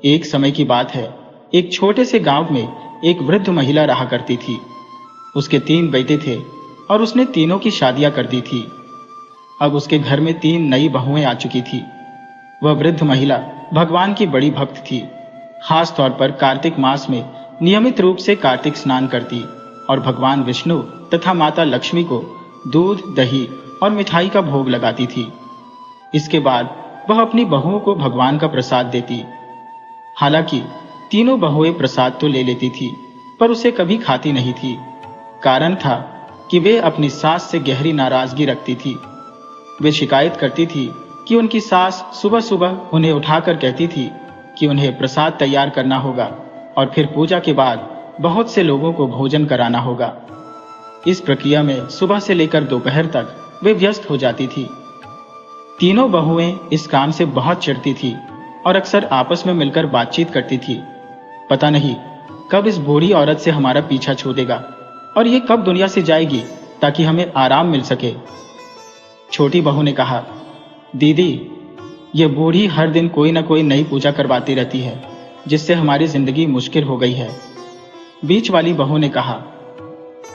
एक समय की बात है, एक छोटे से गांव में एक वृद्ध महिला रहा करती थी। उसके 3 बेटे थे और उसने तीनों की शादियां कर दी थी। अब उसके घर में 3 नई बहुएं आ चुकी थी। वह वृद्ध महिला भगवान की बड़ी भक्त थी। खास तौर पर कार्तिक मास में नियमित रूप से कार्तिक स्नान करती और भगवान विष्णु तथा माता लक्ष्मी को दूध, दही और मिठाई का भोग लगाती थी। इसके बाद वह अपनी बहुओं को भगवान का प्रसाद देती। हालांकि तीनों बहुएं प्रसाद तो ले लेती थी, पर उसे कभी खाती नहीं थी। कारण था कि वे अपनी सास से गहरी नाराजगी रखती थी। वे शिकायत करती थी कि उनकी सास सुबह सुबह उन्हें उठाकर कहती थी कि उन्हें प्रसाद तैयार करना होगा और फिर पूजा के बाद बहुत से लोगों को भोजन कराना होगा। इस प्रक्रिया में सुबह से लेकर दोपहर तक वे व्यस्त हो जाती थी। तीनों बहुएं इस काम से बहुत चिढ़ती थी और अक्सर आपस में मिलकर बातचीत करती थी। पता नहीं कब इस बूढ़ी औरत से हमारा पीछा छूटेगा और ये कब दुनिया से जाएगी ताकि हमें आराम मिल सके। छोटी बहू ने कहा, दीदी, ये बूढ़ी हर दिन कोई ना कोई नई पूजा करवाती रहती है, जिससे हमारी जिंदगी मुश्किल हो गई है। बीच वाली बहू ने कहा,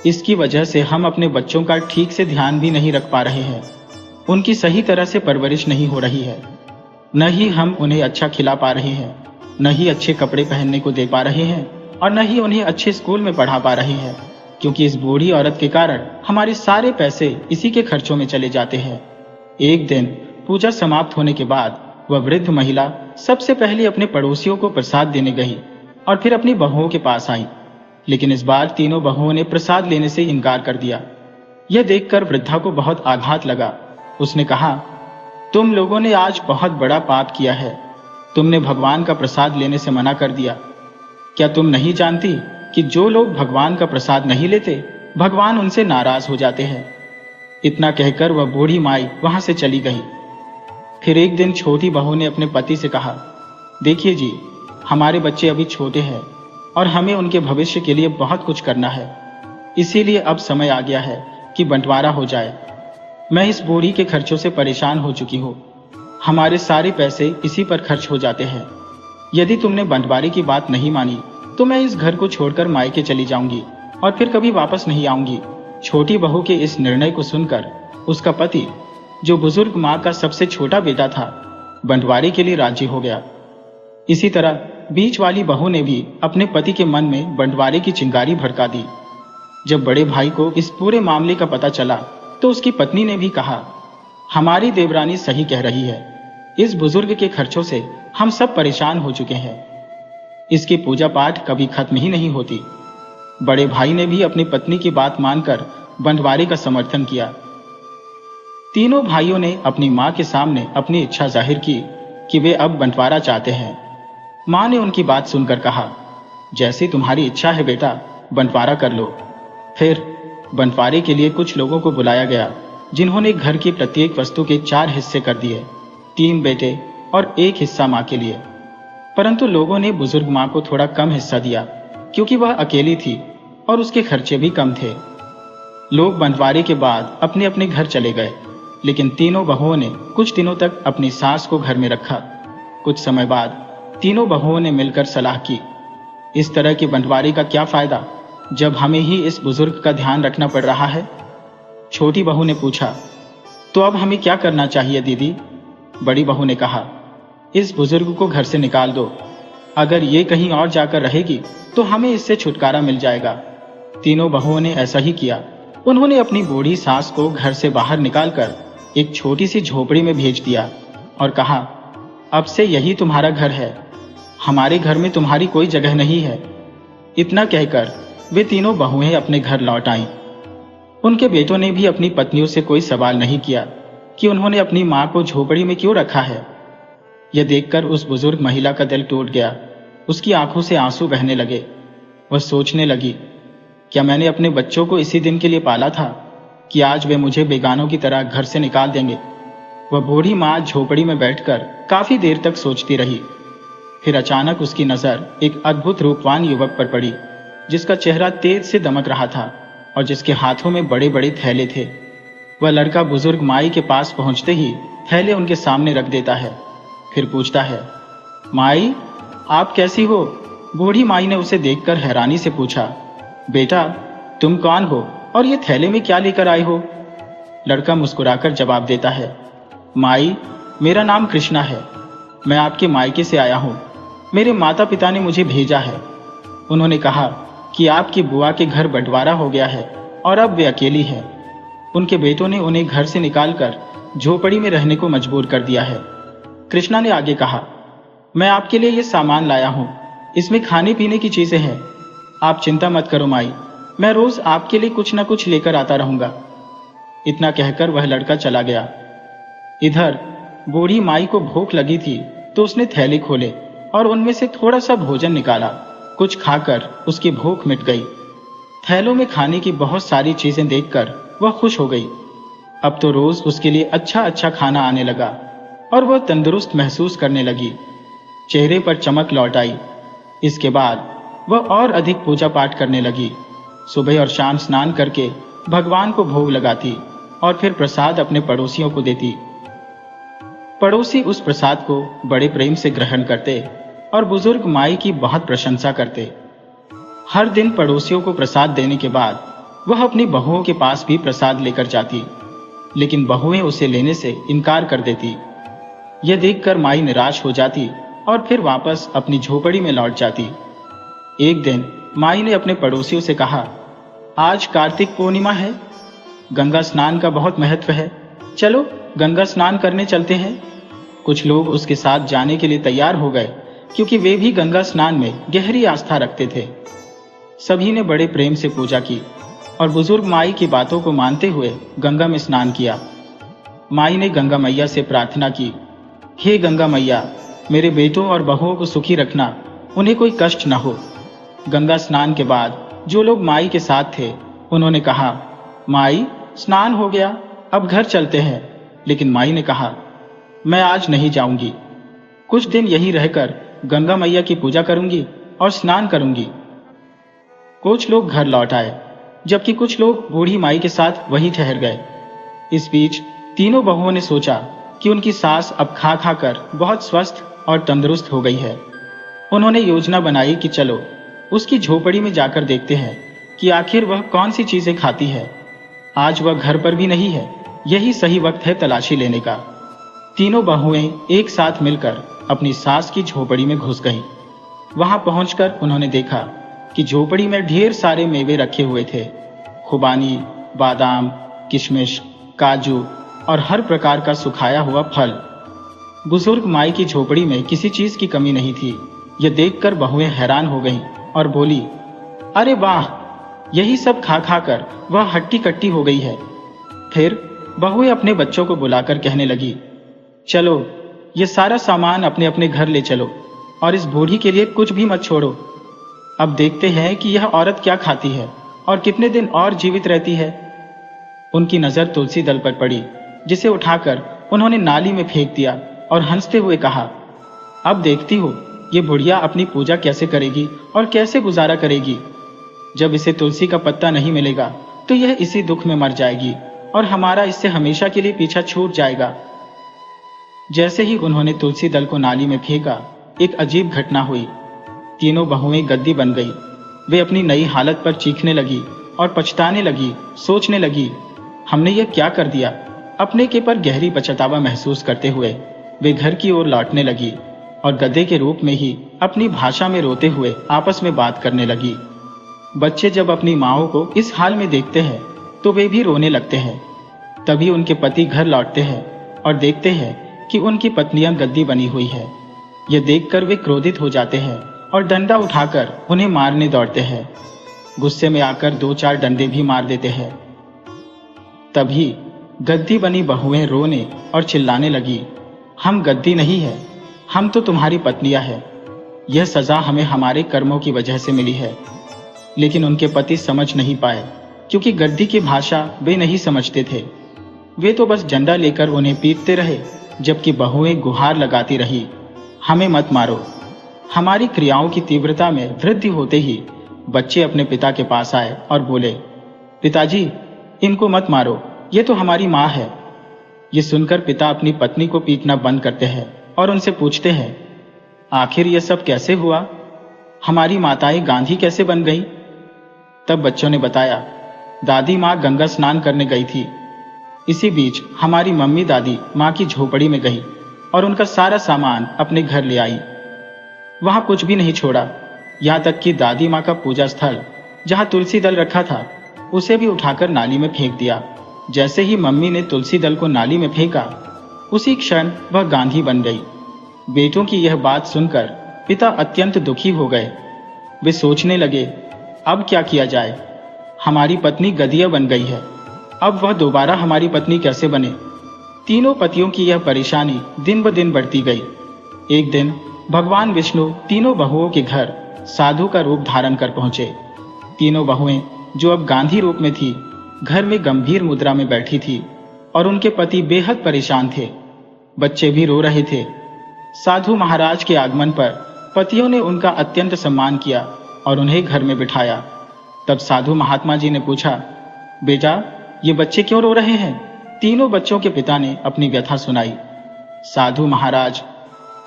इसकी वजह से हम अपने बच्चों का ठीक से ध्यान भी नहीं रख पा रहे हैं। उनकी सही तरह से परवरिश नहीं हो रही है। न ही हम उन्हें अच्छा खिला पा रहे हैं, न ही अच्छे कपड़े पहनने को दे पा रहे हैं और न ही उन्हें अच्छे स्कूल में पढ़ा पा रहे हैं, क्योंकि इस बूढ़ी औरत के कारण हमारे सारे पैसे इसी के खर्चों में चले जाते हैं। एक दिन पूजा समाप्त होने के बाद वह वृद्ध महिला सबसे पहले अपने पड़ोसियों को प्रसाद देने गई और फिर अपनी बहुओं के पास आई। लेकिन इस बार तीनों बहुओं ने प्रसाद लेने से इनकार कर दिया। यह देखकर वृद्धा को बहुत आघात लगा। उसने कहा, तुम लोगों ने आज बहुत बड़ा पाप किया है। तुमने भगवान का प्रसाद लेने से मना कर दिया। क्या तुम नहीं जानती कि जो लोग भगवान का प्रसाद नहीं लेते, भगवान उनसे नाराज हो जाते हैं। इतना कहकर वह बूढ़ी माई वहां से चली गई। फिर एक दिन छोटी बहू ने अपने पति से कहा, देखिए जी, हमारे बच्चे अभी छोटे हैं और हमें उनके भविष्य के लिए बहुत कुछ करना है। इसीलिए अब समय आ गया है कि बंटवारा हो जाए। मैं इस बूढ़ी के खर्चों से परेशान हो चुकी हूँ। हमारे सारे पैसे इसी पर खर्च हो जाते हैं। यदि तुमने बंटवारे की बात नहीं मानी तो मैं इस घर को छोड़कर मायके चली जाऊंगी और फिर कभी वापस नहीं आऊंगी। छोटी बहू के इस निर्णय को सुनकर उसका पति, जो बुजुर्ग माँ का सबसे छोटा बेटा था, बंटवारे के लिए राजी हो गया। इसी तरह बीच वाली बहू ने भी अपने पति के मन में बंटवारे की चिंगारी भड़का दी। जब बड़े भाई को इस पूरे मामले का पता चला तो उसकी पत्नी ने भी कहा, हमारी देवरानी सही कह रही है। इस बुजुर्ग के खर्चों से हम सब परेशान हो चुके हैं। इसकी पूजा पाठ कभी खत्म ही नहीं होती। बड़े भाई ने भी अपनी पत्नी की बात मानकर बंटवारे का समर्थन किया। तीनों भाइयों ने अपनी मां के सामने अपनी इच्छा जाहिर की कि वे अब बंटवारा चाहते हैं। मां ने उनकी बात सुनकर कहा, जैसी तुम्हारी इच्छा है बेटा, बंटवारा कर लो। फिर बंटवारे के लिए कुछ लोगों को बुलाया गया, जिन्होंने घर की प्रत्येक वस्तु के 4 हिस्से कर दिए, 3 बेटे और 1 हिस्सा मां के लिए। परंतु लोगों ने बुजुर्ग मां को थोड़ा कम हिस्सा दिया, क्योंकि वह अकेली थी और उसके खर्चे भी कम थे। लोग बंटवारे के बाद अपने अपने घर चले गए, लेकिन तीनों बहुओं ने कुछ दिनों तक अपनी सास को घर में रखा। कुछ समय बाद तीनों बहुओं ने मिलकर सलाह की, इस तरह के बंटवारे का क्या फायदा जब हमें ही इस बुजुर्ग का ध्यान रखना पड़ रहा है। छोटी बहू ने पूछा, तो अब हमें क्या करना चाहिए दीदी? बड़ी बहू ने कहा, इस बुजुर्ग को घर से निकाल दो। अगर ये कहीं और जाकर रहेगी तो हमें इससे छुटकारा मिल जाएगा। तीनों बहुओं ने ऐसा ही किया। उन्होंने अपनी बूढ़ी सास को घर से बाहर निकालकर एक छोटी सी झोपड़ी में भेज दिया और कहा, अब से यही तुम्हारा घर है। हमारे घर में तुम्हारी कोई जगह नहीं है। इतना कहकर वे तीनों बहुएं अपने घर लौट आईं। उनके बेटों ने भी अपनी पत्नियों से कोई सवाल नहीं किया कि उन्होंने अपनी मां को झोपड़ी में क्यों रखा है। यह देखकर उस बुजुर्ग महिला का दिल टूट गया। उसकी आंखों से आंसू बहने लगे। वह सोचने लगी, क्या मैंने अपने बच्चों को इसी दिन के लिए पाला था कि आज वे मुझे बेगानों की तरह घर से निकाल देंगे। वह बूढ़ी मां झोपड़ी में बैठकर काफी देर तक सोचती रही। फिर अचानक उसकी नजर एक अद्भुत रूपवान युवक पर पड़ी, जिसका चेहरा तेज से दमक रहा था और जिसके हाथों में बड़े बड़े थैले थे। वह लड़का बुजुर्ग माई के पास पहुंचते ही थैले उनके सामने रख देता है। फिर पूछता है, माई, आप कैसी हो? बूढ़ी माई ने उसे देखकर हैरानी से पूछा। बेटा, तुम कौन हो और ये थैले में क्या लेकर आए हो? लड़का मुस्कुराकर जवाब देता है, माई, मेरा नाम कृष्णा है। मैं आपके मायके से आया हूँ। मेरे माता पिता ने मुझे भेजा है। उन्होंने कहा कि आपकी बुआ के घर बंटवारा हो गया है और अब वे अकेली है। उनके बेटों ने उन्हें घर से निकालकर झोपड़ी में रहने को मजबूर कर दिया है। कृष्णा ने आगे कहा, मैं आपके लिए ये सामान लाया हूँ। इसमें खाने पीने की चीजें हैं। आप चिंता मत करो माई, मैं रोज आपके लिए कुछ न कुछ लेकर आता रहूंगा। इतना कहकर वह लड़का चला गया। इधर बूढ़ी माई को भूख लगी थी तो उसने थैले खोले और उनमें से थोड़ा सा भोजन निकाला। कुछ खाकर उसकी भूख मिट गई। थैलों में खाने की बहुत सारी चीजें देखकर वह खुश हो गई। अब तो रोज उसके लिए अच्छा अच्छा खाना आने लगा और वह तंदुरुस्त महसूस करने लगी। चेहरे पर चमक लौट आई। इसके बाद वह और अधिक पूजा पाठ करने लगी। सुबह और शाम स्नान करके भगवान को भोग लगाती और फिर प्रसाद अपने पड़ोसियों को देती। पड़ोसी उस प्रसाद को बड़े प्रेम से ग्रहण करते और बुजुर्ग माई की बहुत प्रशंसा करते। हर दिन पड़ोसियों को प्रसाद देने के बाद वह अपनी बहुओं के पास भी प्रसाद लेकर जाती, लेकिन बहुएं उसे लेने से इनकार कर देती। यह देखकर माई निराश हो जाती और फिर वापस अपनी झोपड़ी में लौट जाती। एक दिन माई ने अपने पड़ोसियों से कहा, आज कार्तिक पूर्णिमा है, गंगा स्नान का बहुत महत्व है। चलो गंगा स्नान करने चलते हैं। कुछ लोग उसके साथ जाने के लिए तैयार हो गए क्योंकि वे भी गंगा स्नान में गहरी आस्था रखते थे। सभी ने बड़े प्रेम से पूजा की और बुजुर्ग माई की बातों को मानते हुए गंगा में स्नान किया। माई ने गंगा मैया से प्रार्थना की, हे गंगा मैया, मेरे बेटों और बहुओं को सुखी रखना, उन्हें कोई कष्ट न हो। गंगा स्नान के बाद जो लोग माई के साथ थे उन्होंने कहा, माई, स्नान हो गया, अब घर चलते हैं। लेकिन माई ने कहा, मैं आज नहीं जाऊंगी। कुछ दिन यहीं रहकर गंगा मैया की पूजा करूंगी और स्नान करूंगी। कुछ लोग घर लौट आए, जबकि कुछ लोग बूढ़ी माई के साथ वहीं ठहर गए। इस बीच तीनों बहुओं ने सोचा कि उनकी सास अब खा खा कर बहुत स्वस्थ और तंदुरुस्त हो गई है। उन्होंने योजना बनाई कि चलो उसकी झोपड़ी में जाकर देखते हैं कि आखिर वह कौन सी चीजें खाती है। आज वह घर पर भी नहीं है, यही सही वक्त है तलाशी लेने का। तीनों बहुएं एक साथ मिलकर अपनी सास की झोपड़ी में घुस गईं। वहां पहुंचकर उन्होंने देखा कि झोपड़ी में ढेर सारे मेवे रखे हुए थे। खुबानी, बादाम, किशमिश, काजू और हर प्रकार का सुखाया हुआ फल। बुजुर्ग माई की झोपड़ी में किसी चीज की कमी नहीं थी। यह देखकर बहुएं हैरान हो गईं और बोली, अरे वाह, यही सब खा खा कर वह हट्टी कट्टी हो गई है। फिर बहुएं अपने बच्चों को बुलाकर कहने लगी, चलो ये सारा सामान अपने अपने घर ले चलो और इस बूढ़ी के लिए कुछ भी मत छोड़ो। अब देखते हैं कि यह औरत क्या खाती है और कितने दिन और जीवित रहती है। उनकी नजर तुलसी दल पर पड़ी, जिसे उठाकर उन्होंने नाली में फेंक दिया और हंसते हुए कहा, अब देखती हो ये बुढ़िया अपनी पूजा कैसे करेगी और कैसे गुजारा करेगी। जब इसे तुलसी का पत्ता नहीं मिलेगा तो यह इसी दुख में मर जाएगी और हमारा इससे हमेशा के लिए पीछा छूट जाएगा। जैसे ही उन्होंने तुलसी दल को नाली में फेंका, एक अजीब घटना हुई। तीनों बहुएं गद्दी बन गई। वे अपनी नई हालत पर चीखने लगी और पछताने लगी, सोचने लगी, हमने यह क्या कर दिया। अपने के पर गहरी पछतावा महसूस करते हुए वे घर की ओर लौटने लगी और गधे के रूप में ही अपनी भाषा में रोते हुए आपस में बात करने लगी। बच्चे जब अपनी माओं को इस हाल में देखते हैं तो वे भी रोने लगते हैं। तभी उनके पति घर लौटते हैं और देखते हैं कि उनकी पत्नियां गद्दी बनी हुई है। यह देखकर वे क्रोधित हो जाते हैं और डंडा उठाकर उन्हें मारने दौड़ते हैं। गुस्से में आकर 2-4 डंडे भी मार देते हैं। तभी गद्दी बनी बहुएं रोने और चिल्लाने लगी, हम गद्दी नहीं है, हम तो तुम्हारी पत्नियां हैं। यह सजा हमें हमारे कर्मों की वजह से मिली है। लेकिन उनके पति समझ नहीं पाए, क्योंकि गद्दी की भाषा वे नहीं समझते थे। वे तो बस डंडा लेकर उन्हें पीटते रहे, जबकि बहुएं गुहार लगाती रही, हमें मत मारो। हमारी क्रियाओं की तीव्रता में वृद्धि होते ही बच्चे अपने पिता के पास आए और बोले, पिताजी, इनको मत मारो, ये तो हमारी माँ है। ये सुनकर पिता अपनी पत्नी को पीटना बंद करते हैं और उनसे पूछते हैं, आखिर यह सब कैसे हुआ? हमारी माताएं गांधी कैसे बन गईं? तब बच्चों ने बताया, दादी माँ गंगा स्नान करने गई थी। इसी बीच हमारी मम्मी दादी माँ की झोपड़ी में गई और उनका सारा सामान अपने घर ले आई। वहां कुछ भी नहीं छोड़ा, यहाँ तक कि दादी माँ का पूजा स्थल जहाँ तुलसी दल रखा था उसे भी उठाकर नाली में फेंक दिया। जैसे ही मम्मी ने तुलसी दल को नाली में फेंका, उसी क्षण वह गांधी बन गई। बेटों की यह बात सुनकर पिता अत्यंत दुखी हो गए। वे सोचने लगे, अब क्या किया जाए? हमारी पत्नी गधिया बन गई है, अब वह दोबारा हमारी पत्नी कैसे बने? तीनों पतियों की यह परेशानी दिन ब दिन बढ़ती गई। एक दिन भगवान विष्णु तीनों बहुओं के घर साधु का रूप धारण कर पहुंचे। तीनों बहुएं, जो अब गांधी रूप में थी, घर में गंभीर मुद्रा में बैठी थी और उनके पति बेहद परेशान थे। बच्चे भी रो रहे थे। साधु महाराज के आगमन पर पतियों ने उनका अत्यंत सम्मान किया और उन्हें घर में बिठाया। तब साधु महात्मा जी ने पूछा, बेटा, ये बच्चे क्यों रो रहे हैं? तीनों बच्चों के पिता ने अपनी व्यथा सुनाई। साधु महाराज,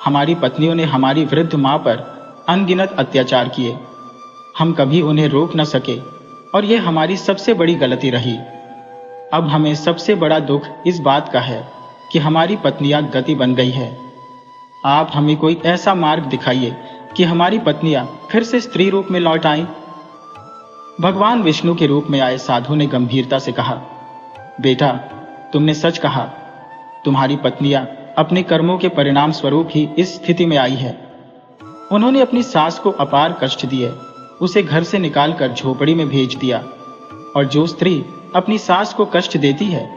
हमारी पत्नियों ने हमारी वृद्ध मां पर अनगिनत अत्याचार किए। हम कभी उन्हें रोक न सके और यह हमारी सबसे बड़ी गलती रही। अब हमें सबसे बड़ा दुख इस बात का है कि हमारी पत्नियां गति बन गई है। आप हमें कोई ऐसा मार्ग दिखाइए कि हमारी पत्नियां फिर से स्त्री रूप में लौट आएं। भगवान विष्णु के रूप में आए साधु ने गंभीरता से कहा, बेटा, तुमने सच कहा। तुम्हारी पत्नियां अपने कर्मों के परिणाम स्वरूप ही इस स्थिति में आई है। उन्होंने अपनी सास को अपार कष्ट दिए, उसे घर से निकालकर झोपड़ी में भेज दिया। और जो स्त्री अपनी सास को कष्ट देती है,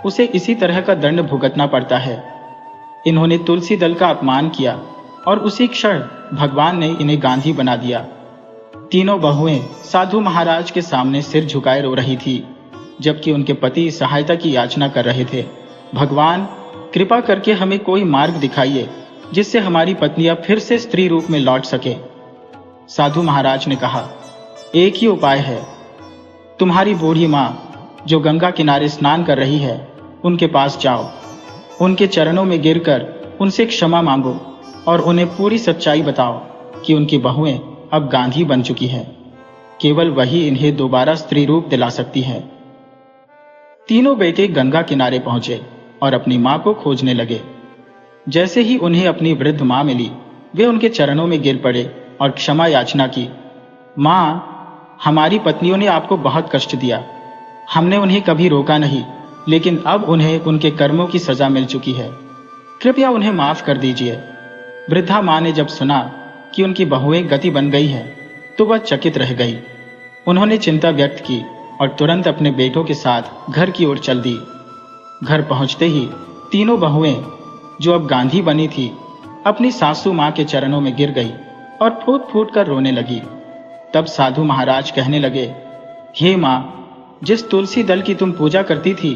उसे इसी तरह का दंड भुगतना पड़ता है। इन्होंने तुलसी दल का अपमान किया और उसी क्षण भगवान ने इन्हें गांधी बना दिया। तीनों बहुएं साधु महाराज के सामने सिर झुकाए रो रही थी, जबकि उनके पति सहायता की याचना कर रहे थे। भगवान, कृपा करके हमें कोई मार्ग दिखाइए जिससे हमारी पत्नियां फिर से स्त्री रूप में लौट सके। साधु महाराज ने कहा, एक ही उपाय है। तुम्हारी बूढ़ी मां जो गंगा किनारे स्नान कर रही है, उनके पास जाओ, उनके चरणों में गिरकर उनसे क्षमा मांगो और उन्हें पूरी सच्चाई बताओ कि उनकी बहुएं अब गांधी बन चुकी है। केवल वही इन्हें दोबारा स्त्री रूप दिला सकती है। तीनों बेटे गंगा किनारे पहुंचे और अपनी मां को खोजने लगे। जैसे ही उन्हें अपनी वृद्ध मां मिली, वे उनके चरणों में गिर पड़े और क्षमा याचना की। मां, हमारी पत्नियों ने आपको बहुत कष्ट दिया। हमने उन्हें कभी रोका नहीं, लेकिन अब उन्हें उनके कर्मों की सजा मिल चुकी है। कृपया उन्हें माफ कर दीजिए। वृद्धा मां ने जब सुना कि उनकी बहुएं गति बन गई है, तो वह चकित रह गई। उन्होंने चिंता व्यक्त की और तुरंत अपने बेटों के साथ घर की ओर चल दी। घर पहुंचते ही तीनों बहुएं, जो अब गांधी बनी थी, अपनी सासू मां के चरणों में गिर गई और फूट फूट कर रोने लगी। तब साधु महाराज कहने लगे, हे मां, जिस तुलसी दल की तुम पूजा करती थी,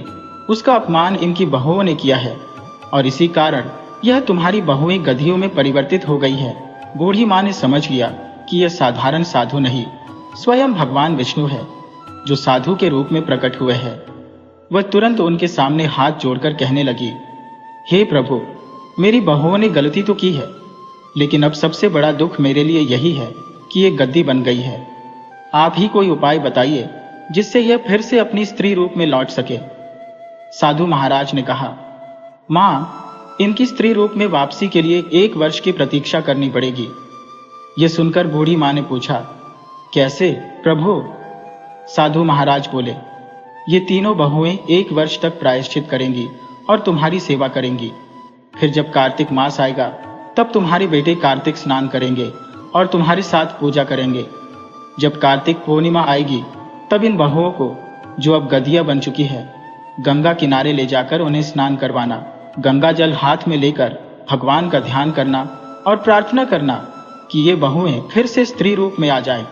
उसका अपमान इनकी बहुओं ने किया है और इसी कारण यह तुम्हारी बहुएं गधियों में परिवर्तित हो गई है। बूढ़ी मां ने समझ लिया कि यह साधारण साधु नहीं, स्वयं भगवान विष्णु है, जो साधु के रूप में प्रकट हुए हैं। वह तुरंत उनके सामने हाथ जोड़कर कहने लगी, हे प्रभु, मेरी बहुओं ने गलती तो की है, लेकिन अब सबसे बड़ा दुख मेरे लिए यही है कि ये गद्दी बन गई है। आप ही कोई उपाय बताइए जिससे यह फिर से अपनी स्त्री रूप में लौट सके। साधु महाराज ने कहा, मां, इनकी स्त्री रूप में वापसी के लिए 1 वर्ष की प्रतीक्षा करनी पड़ेगी। यह सुनकर बूढ़ी मां ने पूछा, कैसे प्रभु? साधु महाराज बोले, ये तीनों बहुएं 1 वर्ष तक प्रायश्चित करेंगी और तुम्हारी सेवा करेंगी। फिर जब कार्तिक मास आएगा, तब तुम्हारे बेटे कार्तिक स्नान करेंगे और तुम्हारे साथ पूजा करेंगे। जब कार्तिक पूर्णिमा आएगी, तब इन बहुओं को, जो अब गधिया बन चुकी है, गंगा किनारे ले जाकर उन्हें स्नान करवाना। गंगा जल हाथ में लेकर भगवान का ध्यान करना और प्रार्थना करना कि ये बहुएं फिर से स्त्री रूप में आ जाएं।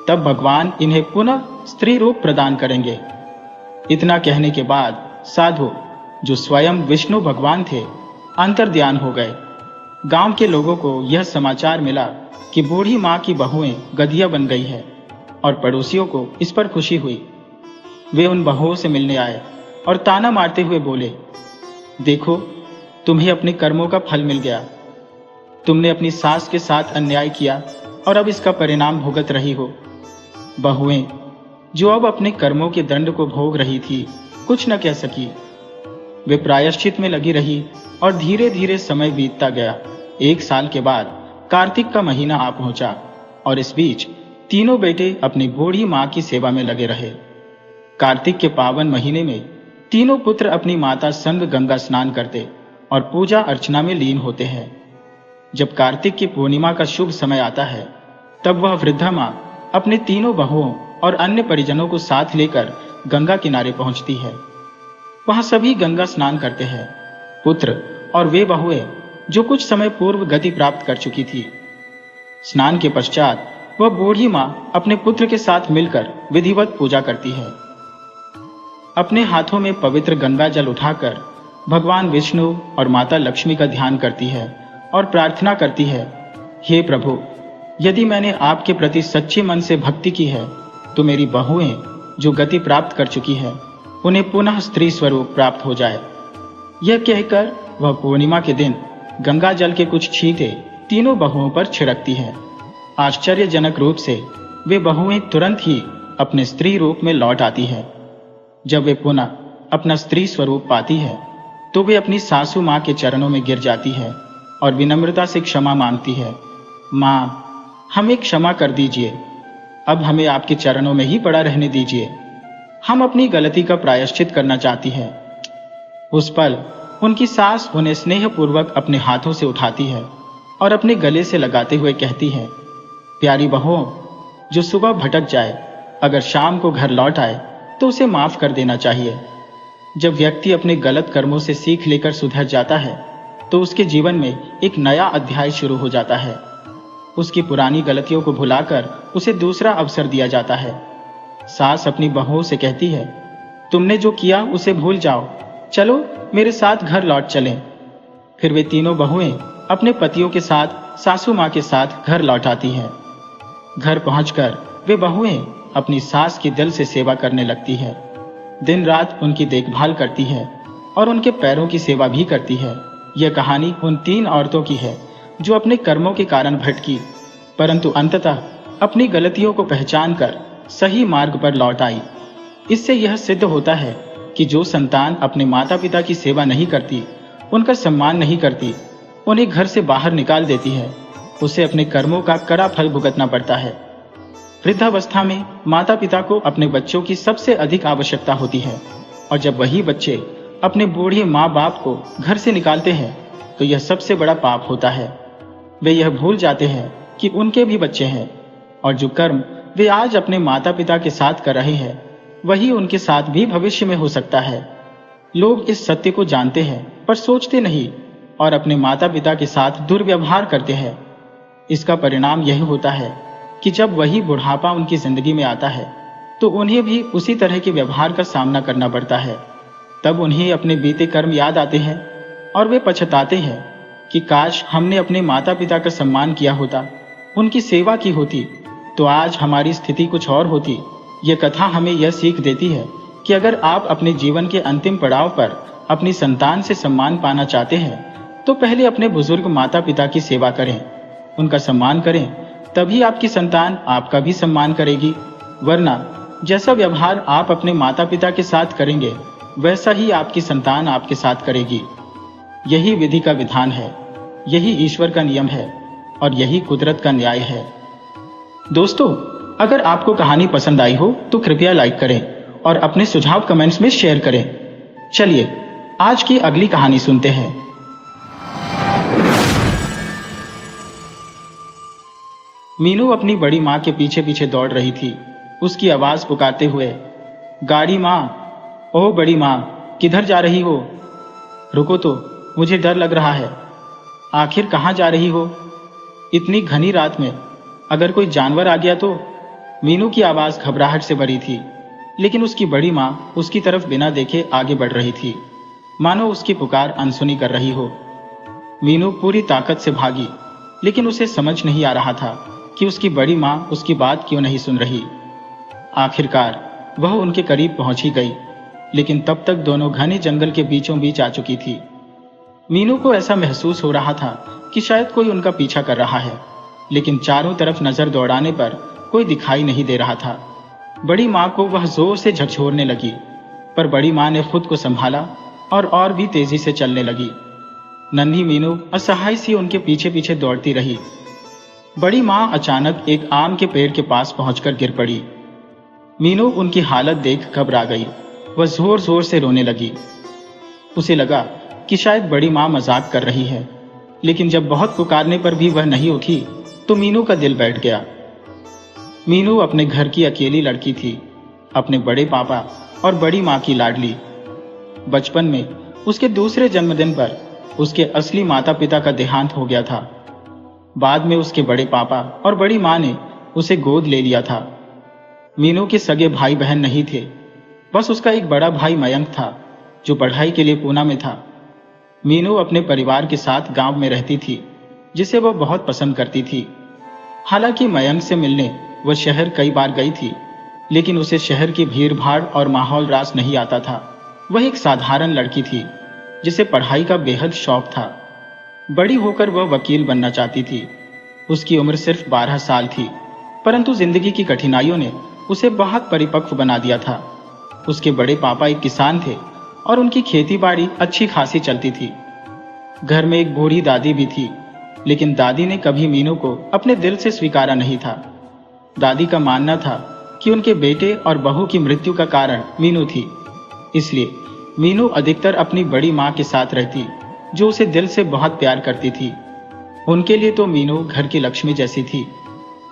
तब भगवान इन्हें पुनः स्त्री रूप प्रदान करेंगे। इतना कहने के बाद साधु, जो स्वयं विष्णु भगवान थे, अंतर्ध्यान हो गए। गांव के लोगों को यह समाचार मिला कि बूढ़ी मां की बहुएं गधिया बन गई है और पड़ोसियों को इस पर खुशी हुई। वे उन बहुओं से मिलने आए और ताना मारते हुए बोले, देखो, तुम्हें अपने कर्मों का फल मिल गया। तुमने अपनी सास के साथ अन्याय किया और अब इसका परिणाम भुगत रही हो। बहुएं, जो अब अपने कर्मों के दंड को भोग रही थी, कुछ न कह सकी। वे प्रायश्चित में लगी रही और धीरे धीरे समय बीतता गया। 1 साल के बाद कार्तिक का महीना आ पहुंचा और इस बीच तीनों बेटे अपनी बूढ़ी मां की सेवा में लगे रहे। कार्तिक के पावन महीने में तीनों पुत्र अपनी माता संग गंगा स्नान करते और पूजा अर्चना में लीन होते हैं। जब कार्तिक की पूर्णिमा का शुभ समय आता है, तब वह वृद्धा मां अपने तीनों बहुओं और अन्य परिजनों को साथ लेकर गंगा किनारे पहुंचती है। वहां सभी गंगा स्नान करते हैं। पुत्र और वे बहुएं जो कुछ समय पूर्व गति प्राप्त कर चुकी थी। स्नान के पश्चात वह बूढ़ी मां अपने पुत्र के साथ मिलकर विधिवत पूजा करती है। अपने हाथों में पवित्र गंगा जल उठाकर भगवान विष्णु और माता लक्ष्मी का ध्यान करती है और प्रार्थना करती है, हे प्रभु, यदि मैंने आपके प्रति सच्चे मन से भक्ति की है तो मेरी बहुएं जो गति प्राप्त कर चुकी है उन्हें पुनः स्त्री स्वरूप प्राप्त हो जाए। यह कहकर वह पूर्णिमा के दिन गंगा जल के कुछ छींटे तीनों बहुओं पर छिड़कती है। आश्चर्यजनक रूप से वे बहुएं तुरंत ही अपने स्त्री रूप में लौट आती है। जब वे पुनः अपना स्त्री स्वरूप पाती है तो वे अपनी सासू मां के चरणों में गिर जाती है और विनम्रता से क्षमा मांगती है। मां, हमें क्षमा कर दीजिए, अब हमें आपके चरणों में ही पड़ा रहने दीजिए। हम अपनी गलती का प्रायश्चित करना चाहती है। उस पल उनकी सास उन्हें स्नेहपूर्वक अपने हाथों से उठाती है और अपने गले से लगाते हुए कहती है, प्यारी बहुओं, जो सुबह भटक जाए अगर शाम को घर लौट आए तो उसे माफ कर देना चाहिए। जब व्यक्ति अपने गलत कर्मों से सीख लेकर सुधर जाता है तो उसके जीवन में एक नया अध्याय शुरू हो जाता है। उसकी पुरानी गलतियों को भुलाकर उसे दूसरा अवसर दिया जाता है। सास अपनी बहुओं से कहती है, तुमने जो किया उसे भूल जाओ, चलो मेरे साथ घर लौट चलें। फिर वे तीनों बहुएं अपने पतियों के साथ सासू मां के साथ घर लौट आती हैं। घर पहुंचकर वे बहुएं अपनी सास की दिल से सेवा करने लगती है। दिन रात उनकी देखभाल करती है और उनके पैरों की सेवा भी करती है। यह कहानी उन 3 औरतों की है जो अपने कर्मों के कारण भटकी, परंतु अंततः अपनी गलतियों को पहचान कर सही मार्ग पर लौट आई। इससे यह सिद्ध होता है कि जो संतान अपने माता पिता की सेवा नहीं करती, उनका सम्मान नहीं करती, उन्हें घर से बाहर निकाल देती है, उसे अपने कर्मों का कड़ा फल भुगतना पड़ता है। वृद्धावस्था में माता पिता को अपने बच्चों की सबसे अधिक आवश्यकता होती है और जब वही बच्चे अपने बूढ़े माँ बाप को घर से निकालते हैं तो यह सबसे बड़ा पाप होता है। वे यह भूल जाते हैं कि उनके भी बच्चे हैं और जो कर्म वे आज अपने माता पिता के साथ कर रहे हैं वही उनके साथ भी भविष्य में हो सकता है। लोग इस सत्य को जानते हैं पर सोचते नहीं और अपने माता पिता के साथ दुर्व्यवहार करते हैं। इसका परिणाम यही होता है कि जब वही बुढ़ापा उनकी जिंदगी में आता है तो उन्हें भी उसी तरह के व्यवहार का सामना करना पड़ता है। तब उन्हें अपने बीते कर्म याद आते हैं और वे पछताते हैं कि काश हमने अपने माता पिता का सम्मान किया होता, उनकी सेवा की होती, तो आज हमारी स्थिति कुछ और होती। यह कथा हमें यह सीख देती है कि अगर आप अपने जीवन के अंतिम पड़ाव पर अपनी संतान से सम्मान पाना चाहते हैं तो पहले अपने बुजुर्ग माता पिता की सेवा करें, उनका सम्मान करें, तभी आपकी संतान आपका भी सम्मान करेगी। वरना जैसा व्यवहार आप अपने माता पिता के साथ करेंगे वैसा ही आपकी संतान आपके साथ करेगी। यही विधि का विधान है, यही ईश्वर का नियम है और यही कुदरत का न्याय है। दोस्तों, अगर आपको कहानी पसंद आई हो तो कृपया लाइक करें और अपने सुझाव कमेंट्स में शेयर करें। चलिए आज की अगली कहानी सुनते हैं। मीनू अपनी बड़ी माँ के पीछे पीछे दौड़ रही थी, उसकी आवाज पुकारते हुए, गाड़ी माँ, ओह बड़ी माँ, किधर जा रही हो? रुको तो, मुझे डर लग रहा है। आखिर कहाँ जा रही हो? इतनी घनी रात में अगर कोई जानवर आ गया तो? मीनू की आवाज घबराहट से भरी थी, लेकिन उसकी बड़ी माँ उसकी तरफ बिना देखे आगे बढ़ रही थी, मानो उसकी पुकार अनसुनी कर रही हो। मीनू पूरी ताकत से भागी, लेकिन उसे समझ नहीं आ रहा था कि उसकी बड़ी माँ उसकी बात क्यों नहीं सुन रही। आखिरकार वह उनके करीब पहुंच ही गई, लेकिन तब तक दोनों घने जंगल के बीचों बीच आ चुकी थी। मीनू को ऐसा महसूस हो रहा था कि शायद कोई उनका पीछा कर रहा है, लेकिन चारों तरफ नजर दौड़ाने पर कोई दिखाई नहीं दे रहा था। बड़ी माँ को वह जोर से झकझोरने लगी, पर बड़ी माँ ने खुद को संभाला और भी तेजी से चलने लगी। नन्ही मीनू असहाय सी उनके पीछे पीछे दौड़ती रही। बड़ी माँ अचानक एक आम के पेड़ के पास पहुंचकर गिर पड़ी। मीनू उनकी हालत देख घबरा गई। वह जोर जोर से रोने लगी। उसे लगा कि शायद बड़ी माँ मजाक कर रही है, लेकिन जब बहुत पुकारने पर भी वह नहीं उठी तो मीनू का दिल बैठ गया। मीनू अपने घर की अकेली लड़की थी, अपने बड़े पापा और बड़ी माँ की लाडली। बचपन में उसके दूसरे जन्मदिन पर उसके असली माता पिता का देहांत हो गया था। बाद में उसके बड़े पापा और बड़ी माँ ने उसे गोद ले लिया था। मीनू के सगे भाई बहन नहीं थे, बस उसका एक बड़ा भाई मयंक था जो पढ़ाई के लिए पूना में था। मीनू अपने परिवार के साथ गांव में रहती थी, जिसे वह बहुत पसंद करती थी। हालांकि मयंक से मिलने वह शहर कई बार गई थी, लेकिन उसे शहर की भीड़ भाड़ और माहौल रास नहीं आता था। वह एक साधारण लड़की थी जिसे पढ़ाई का बेहद शौक था। बड़ी होकर वह वकील बनना चाहती थी। उसकी उम्र सिर्फ 12 साल थी, परंतु जिंदगी की कठिनाइयों ने उसे बहुत परिपक्व बना दिया था। उसके बड़े पापा एक किसान थे और उनकी खेती बाड़ी अच्छी खासी चलती थी। घर में एक बूढ़ी दादी भी थी, लेकिन दादी ने कभी मीनू को अपने दिल से स्वीकारा नहीं था। दादी का मानना था कि उनके बेटे और बहू की मृत्यु का कारण मीनू थी, इसलिए मीनू अधिकतर अपनी बड़ी माँ के साथ रहती, जो उसे दिल से बहुत प्यार करती थी। उनके लिए तो मीनू घर की लक्ष्मी जैसी थी।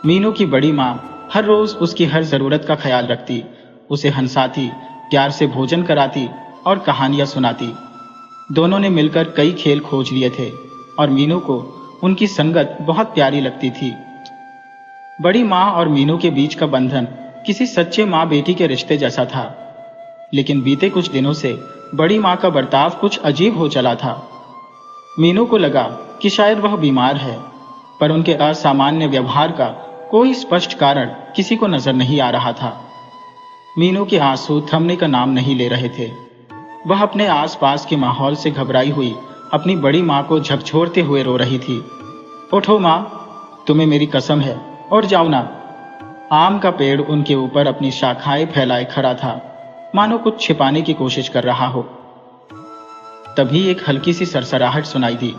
मीनू की बड़ी माँ हर रोज उसकी हर जरूरत का ख्याल रखती, उसे हंसाती, प्यार से भोजन कराती और कहानियां सुनाती। दोनों ने मिलकर कई खेल खोज लिए थे और मीनू को उनकी संगत बहुत प्यारी लगती थी। बड़ी माँ और मीनू के बीच का बंधन किसी सच्चे माँ बेटी के रिश्ते जैसा था, लेकिन बीते कुछ दिनों से बड़ी माँ का बर्ताव कुछ अजीब हो चला था। मीनू को लगा कि शायद वह बीमार है, पर उनके असामान्य व्यवहार का कोई स्पष्ट कारण किसी को नजर नहीं आ रहा था। मीनू के आंसू थमने का नाम नहीं ले रहे थे। वह अपने आसपास के माहौल से घबराई हुई अपनी बड़ी माँ को झकझोरते हुए रो रही थी। उठो माँ, तुम्हें मेरी कसम है, और जाओ ना। आम का पेड़ उनके ऊपर अपनी शाखाएं फैलाए खड़ा था, मानो कुछ छिपाने की कोशिश कर रहा हो। तभी एक हल्की सी सरसराहट सुनाई दी।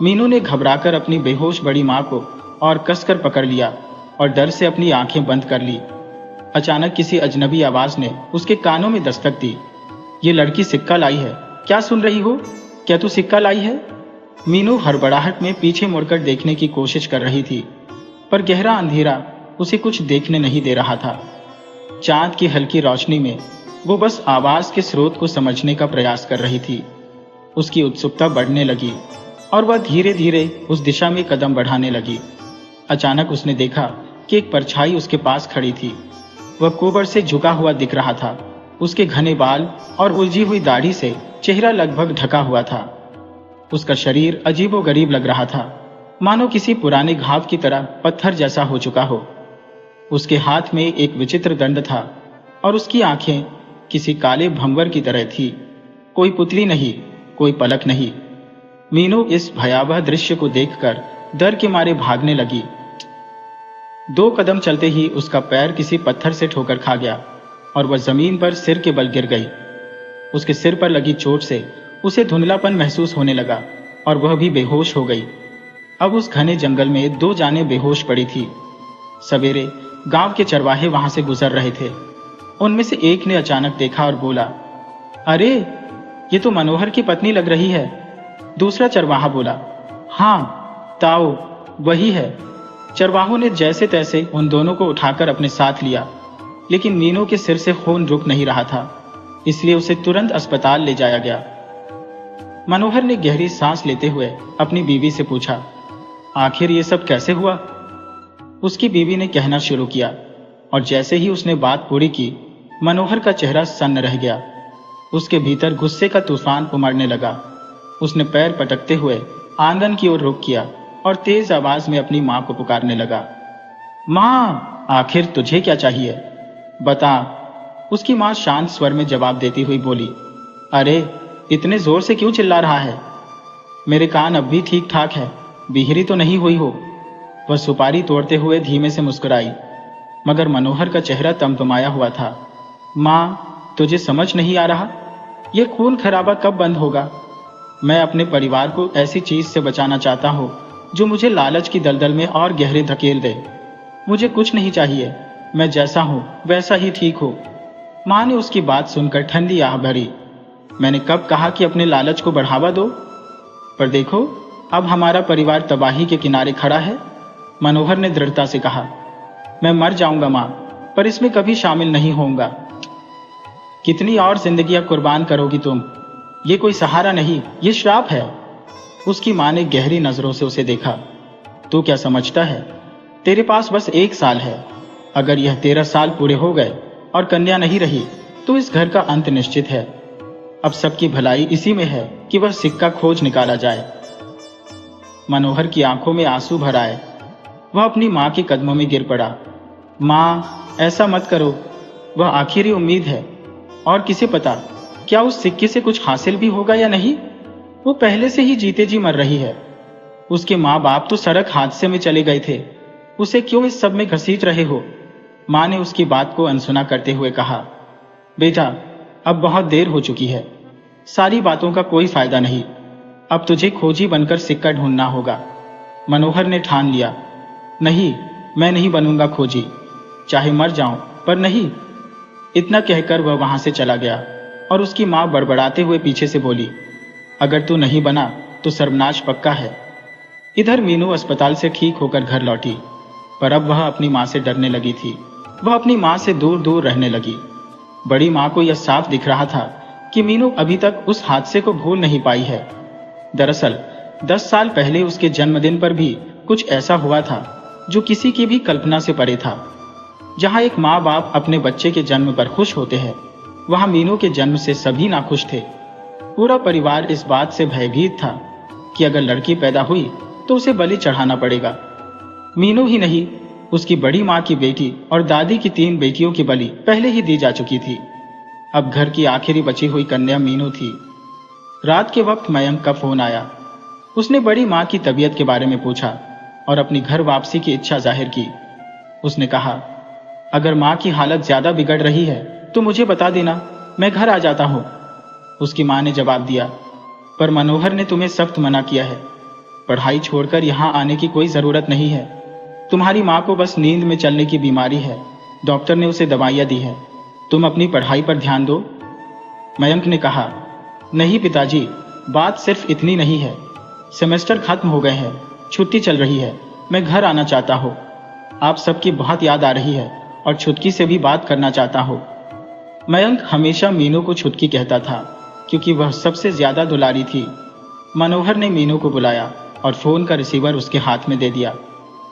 मीनू ने घबराकर अपनी बेहोश बड़ी माँ को और कसकर पकड़ लिया और डर से अपनी आंखें बंद कर ली। अचानक किसी अजनबी आवाज ने उसके कानों में दस्तक दी। ये लड़की सिक्का लाई है, क्या सुन रही हो? क्या तू सिक्का लाई है? मीनू हड़बड़ाहट में पीछे मुड़कर देखने की कोशिश कर रही थी, पर गहरा अंधेरा उसे कुछ देखने नहीं दे रहा था। चांद की हल्की रोशनी में वो बस आवाज के स्रोत को समझने का प्रयास कर रही थी। उसकी उत्सुकता बढ़ने लगी और वह धीरे धीरे उस दिशा में कदम बढ़ाने लगी। अचानक उसने देखा कि एक परछाई उसके पास खड़ी थी। वह कोबर से झुका हुआ दिख रहा था। उसके घने बाल और उलझी हुई दाढ़ी से चेहरा लगभग ढका हुआ था। उसका शरीर अजीबोगरीब लग रहा था, मानो किसी पुराने घाव की तरह पत्थर जैसा हो चुका हो। उसके हाथ में एक विचित्र दंड था और उसकी आंखें किसी काले भंवर की तरह थी। कोई पुतली नहीं, कोई पलक नहीं। मीनू इस भयावह दृश्य को देखकर डर के मारे भागने लगी। 2 कदम चलते ही उसका पैर किसी पत्थर से ठोकर खा गया और वह जमीन पर सिर के बल गिर गई। उसके सिर पर लगी चोट से उसे धुंधलापन महसूस होने लगा और वह भी बेहोश हो गई। अब उस घने जंगल में 2 जानें बेहोश पड़ी थी। सवेरे गांव के चरवाहे वहां से गुजर रहे थे। उनमें से एक ने अचानक देखा और बोला, अरे ये तो मनोहर की पत्नी लग रही है। दूसरा चरवाहा बोला, हाँ ताओ वही है। चरवाहों ने जैसे तैसे उन दोनों को उठाकर अपने साथ लिया, लेकिन मीनू के सिर से खून रुक नहीं रहा था, इसलिए उसे तुरंत अस्पताल ले जाया गया। मनोहर ने गहरी सांस लेते हुए अपनी बीवी से पूछा, आखिर ये सब कैसे हुआ? उसकी बीवी ने कहना शुरू किया और जैसे ही उसने बात पूरी की, मनोहर का चेहरा सन्न रह गया। उसके भीतर गुस्से का तूफान उमड़ने लगा। उसने पैर पटकते हुए आंगन की ओर रुख किया और तेज आवाज में अपनी मां को पुकारने लगा, मां, आखिर तुझे क्या चाहिए? बता। उसकी मां शांत स्वर में जवाब देती हुई बोली, अरे इतने जोर से क्यों चिल्ला रहा है? मेरे कान अब भी ठीक ठाक है, बिहरी तो नहीं हुई हो? वह सुपारी तोड़ते हुए धीमे से मुस्कुराई, मगर मनोहर का चेहरा तमतमाया हुआ था। माँ, तुझे समझ नहीं आ रहा? यह खून खराबा कब बंद होगा? मैं अपने परिवार को ऐसी चीज से बचाना चाहता हूँ जो मुझे लालच की दलदल में और गहरे धकेल दे। मुझे कुछ नहीं चाहिए, मैं जैसा हूँ वैसा ही ठीक हूँ। माँ ने उसकी बात सुनकर ठंडी आह भरी। मैंने कब कहा कि अपने लालच को बढ़ावा दो? पर देखो, अब हमारा परिवार तबाही के किनारे खड़ा है। मनोहर ने दृढ़ता से कहा। मैं मर जाऊंगा माँ, पर इसमें कभी शामिल नहीं होऊंगा। कितनी और जिंदगियां कुर्बान करोगी तुम? ये कोई सहारा नहीं, ये श्राप है। उसकी माँ ने गहरी नजरों से उसे देखा। तू क्या समझता है? तेरे पास बस 1 साल है। अगर यह 13 साल पूरे हो गए और कन्या नहीं रही तो इस घर का अंत निश्चित है। अब सबकी भलाई इसी में है कि वह सिक्का खोज निकाला जाए। मनोहर की आंखों में आंसू भर आए। वह अपनी माँ के कदमों में गिर पड़ा। माँ, ऐसा मत करो। वह आखिरी उम्मीद है। और किसे पता क्या उस सिक्के से कुछ हासिल भी होगा या नहीं। वो पहले से ही जीते जी मर रही है। उसके माँ बाप तो सड़क हादसे में चले गए थे। उसे क्यों इस सब में घसीट रहे हो? माँ ने उसकी बात को अनसुना करते हुए कहा। बेटा, अब बहुत देर हो चुकी है। सारी बातों का कोई फायदा नहीं। अब तुझे खोजी बनकर सिक्का ढूंढना होगा। मनोहर ने ठान लिया। नहीं, मैं नहीं बनूंगा खोजी, चाहे मर जाऊं, पर नहीं। इतना कहकर वह वहां से चला गया और उसकी माँ बड़बड़ाते हुए पीछे से बोली, अगर तू नहीं बना तो सर्वनाश पक्का है। इधर मीनू अस्पताल से ठीक होकर घर लौटी, पर अब वह अपनी माँ से डरने लगी थी। वह अपनी माँ से दूर दूर रहने लगी। बड़ी माँ को यह साफ दिख रहा था कि मीनू अभी तक उस हादसे को भूल नहीं पाई है। दरअसल 10 साल पहले उसके जन्मदिन पर भी कुछ ऐसा हुआ था जो किसी की भी कल्पना से परे था। जहां एक माँ बाप अपने बच्चे के जन्म पर खुश होते हैं, वहां मीनू के जन्म से सभी नाखुश थे। पूरा परिवार इस बात से भयभीत था कि अगर लड़की पैदा हुई तो उसे बलि चढ़ाना पड़ेगा। मीनू ही नहीं, उसकी बड़ी माँ की बेटी और दादी की 3 बेटियों की बलि पहले ही दी जा चुकी थी। अब घर की आखिरी बची हुई कन्या मीनू थी। रात के वक्त मयंक का फोन आया। उसने बड़ी माँ की तबीयत के बारे में पूछा और अपनी घर वापसी की इच्छा जाहिर की। उसने कहा, अगर माँ की हालत ज्यादा बिगड़ रही है तो मुझे बता देना, मैं घर आ जाता हूँ। उसकी माँ ने जवाब दिया, पर मनोहर ने तुम्हें सख्त मना किया है। पढ़ाई छोड़कर यहाँ आने की कोई जरूरत नहीं है। तुम्हारी माँ को बस नींद में चलने की बीमारी है। डॉक्टर ने उसे दवाइयाँ दी है। तुम अपनी पढ़ाई पर ध्यान दो। मयंक ने कहा, नहीं पिताजी, बात सिर्फ इतनी नहीं है। सेमेस्टर खत्म हो गए हैं, छुट्टी चल रही है। मैं घर आना चाहता हूँ। आप सबकी बहुत याद आ रही है और छुटकी से भी बात करना चाहता हूँ। मयंक हमेशा मीनू को छुटकी कहता था क्योंकि वह सबसे ज्यादा दुलारी थी। मनोहर ने मीनू को बुलाया और फोन का रिसीवर उसके हाथ में दे दिया।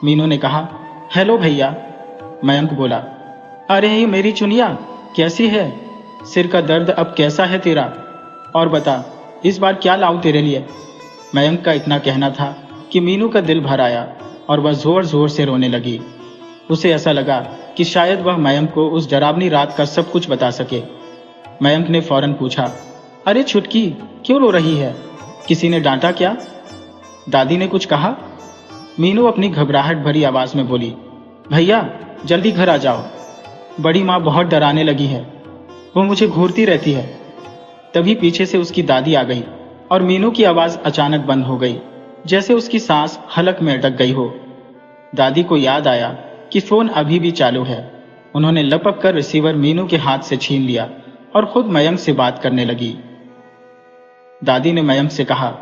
मीनू ने कहा, हेलो भैया। मयंक बोला, अरे मेरी चुनिया, कैसी है? सिर का दर्द अब कैसा है तेरा? और बता, इस बार क्या लाऊं तेरे लिए? मयंक का इतना कहना था कि मीनू का दिल भर आया और वह जोर जोर से रोने लगी। उसे ऐसा लगा कि शायद वह मयंक को उस डरावनी रात का सब कुछ बता सके। मयंक ने फौरन पूछा, अरे छुटकी, क्यों रो रही है? किसी ने डांटा क्या? दादी ने कुछ कहा? मीनू अपनी घबराहट भरी आवाज में बोली, भैया जल्दी घर आ जाओ। बड़ी माँ बहुत डराने लगी है, वो मुझे घूरती रहती है। तभी पीछे से उसकी दादी आ गई और मीनू की आवाज अचानक बंद हो गई, जैसे उसकी सांस हलक में अटक गई हो। दादी को याद आया कि फोन अभी भी चालू है। उन्होंने लपक कर रिसीवर मीनू के हाथ से छीन लिया और खुद मयंक से बात करने लगी। दादी ने मयंक से कहा,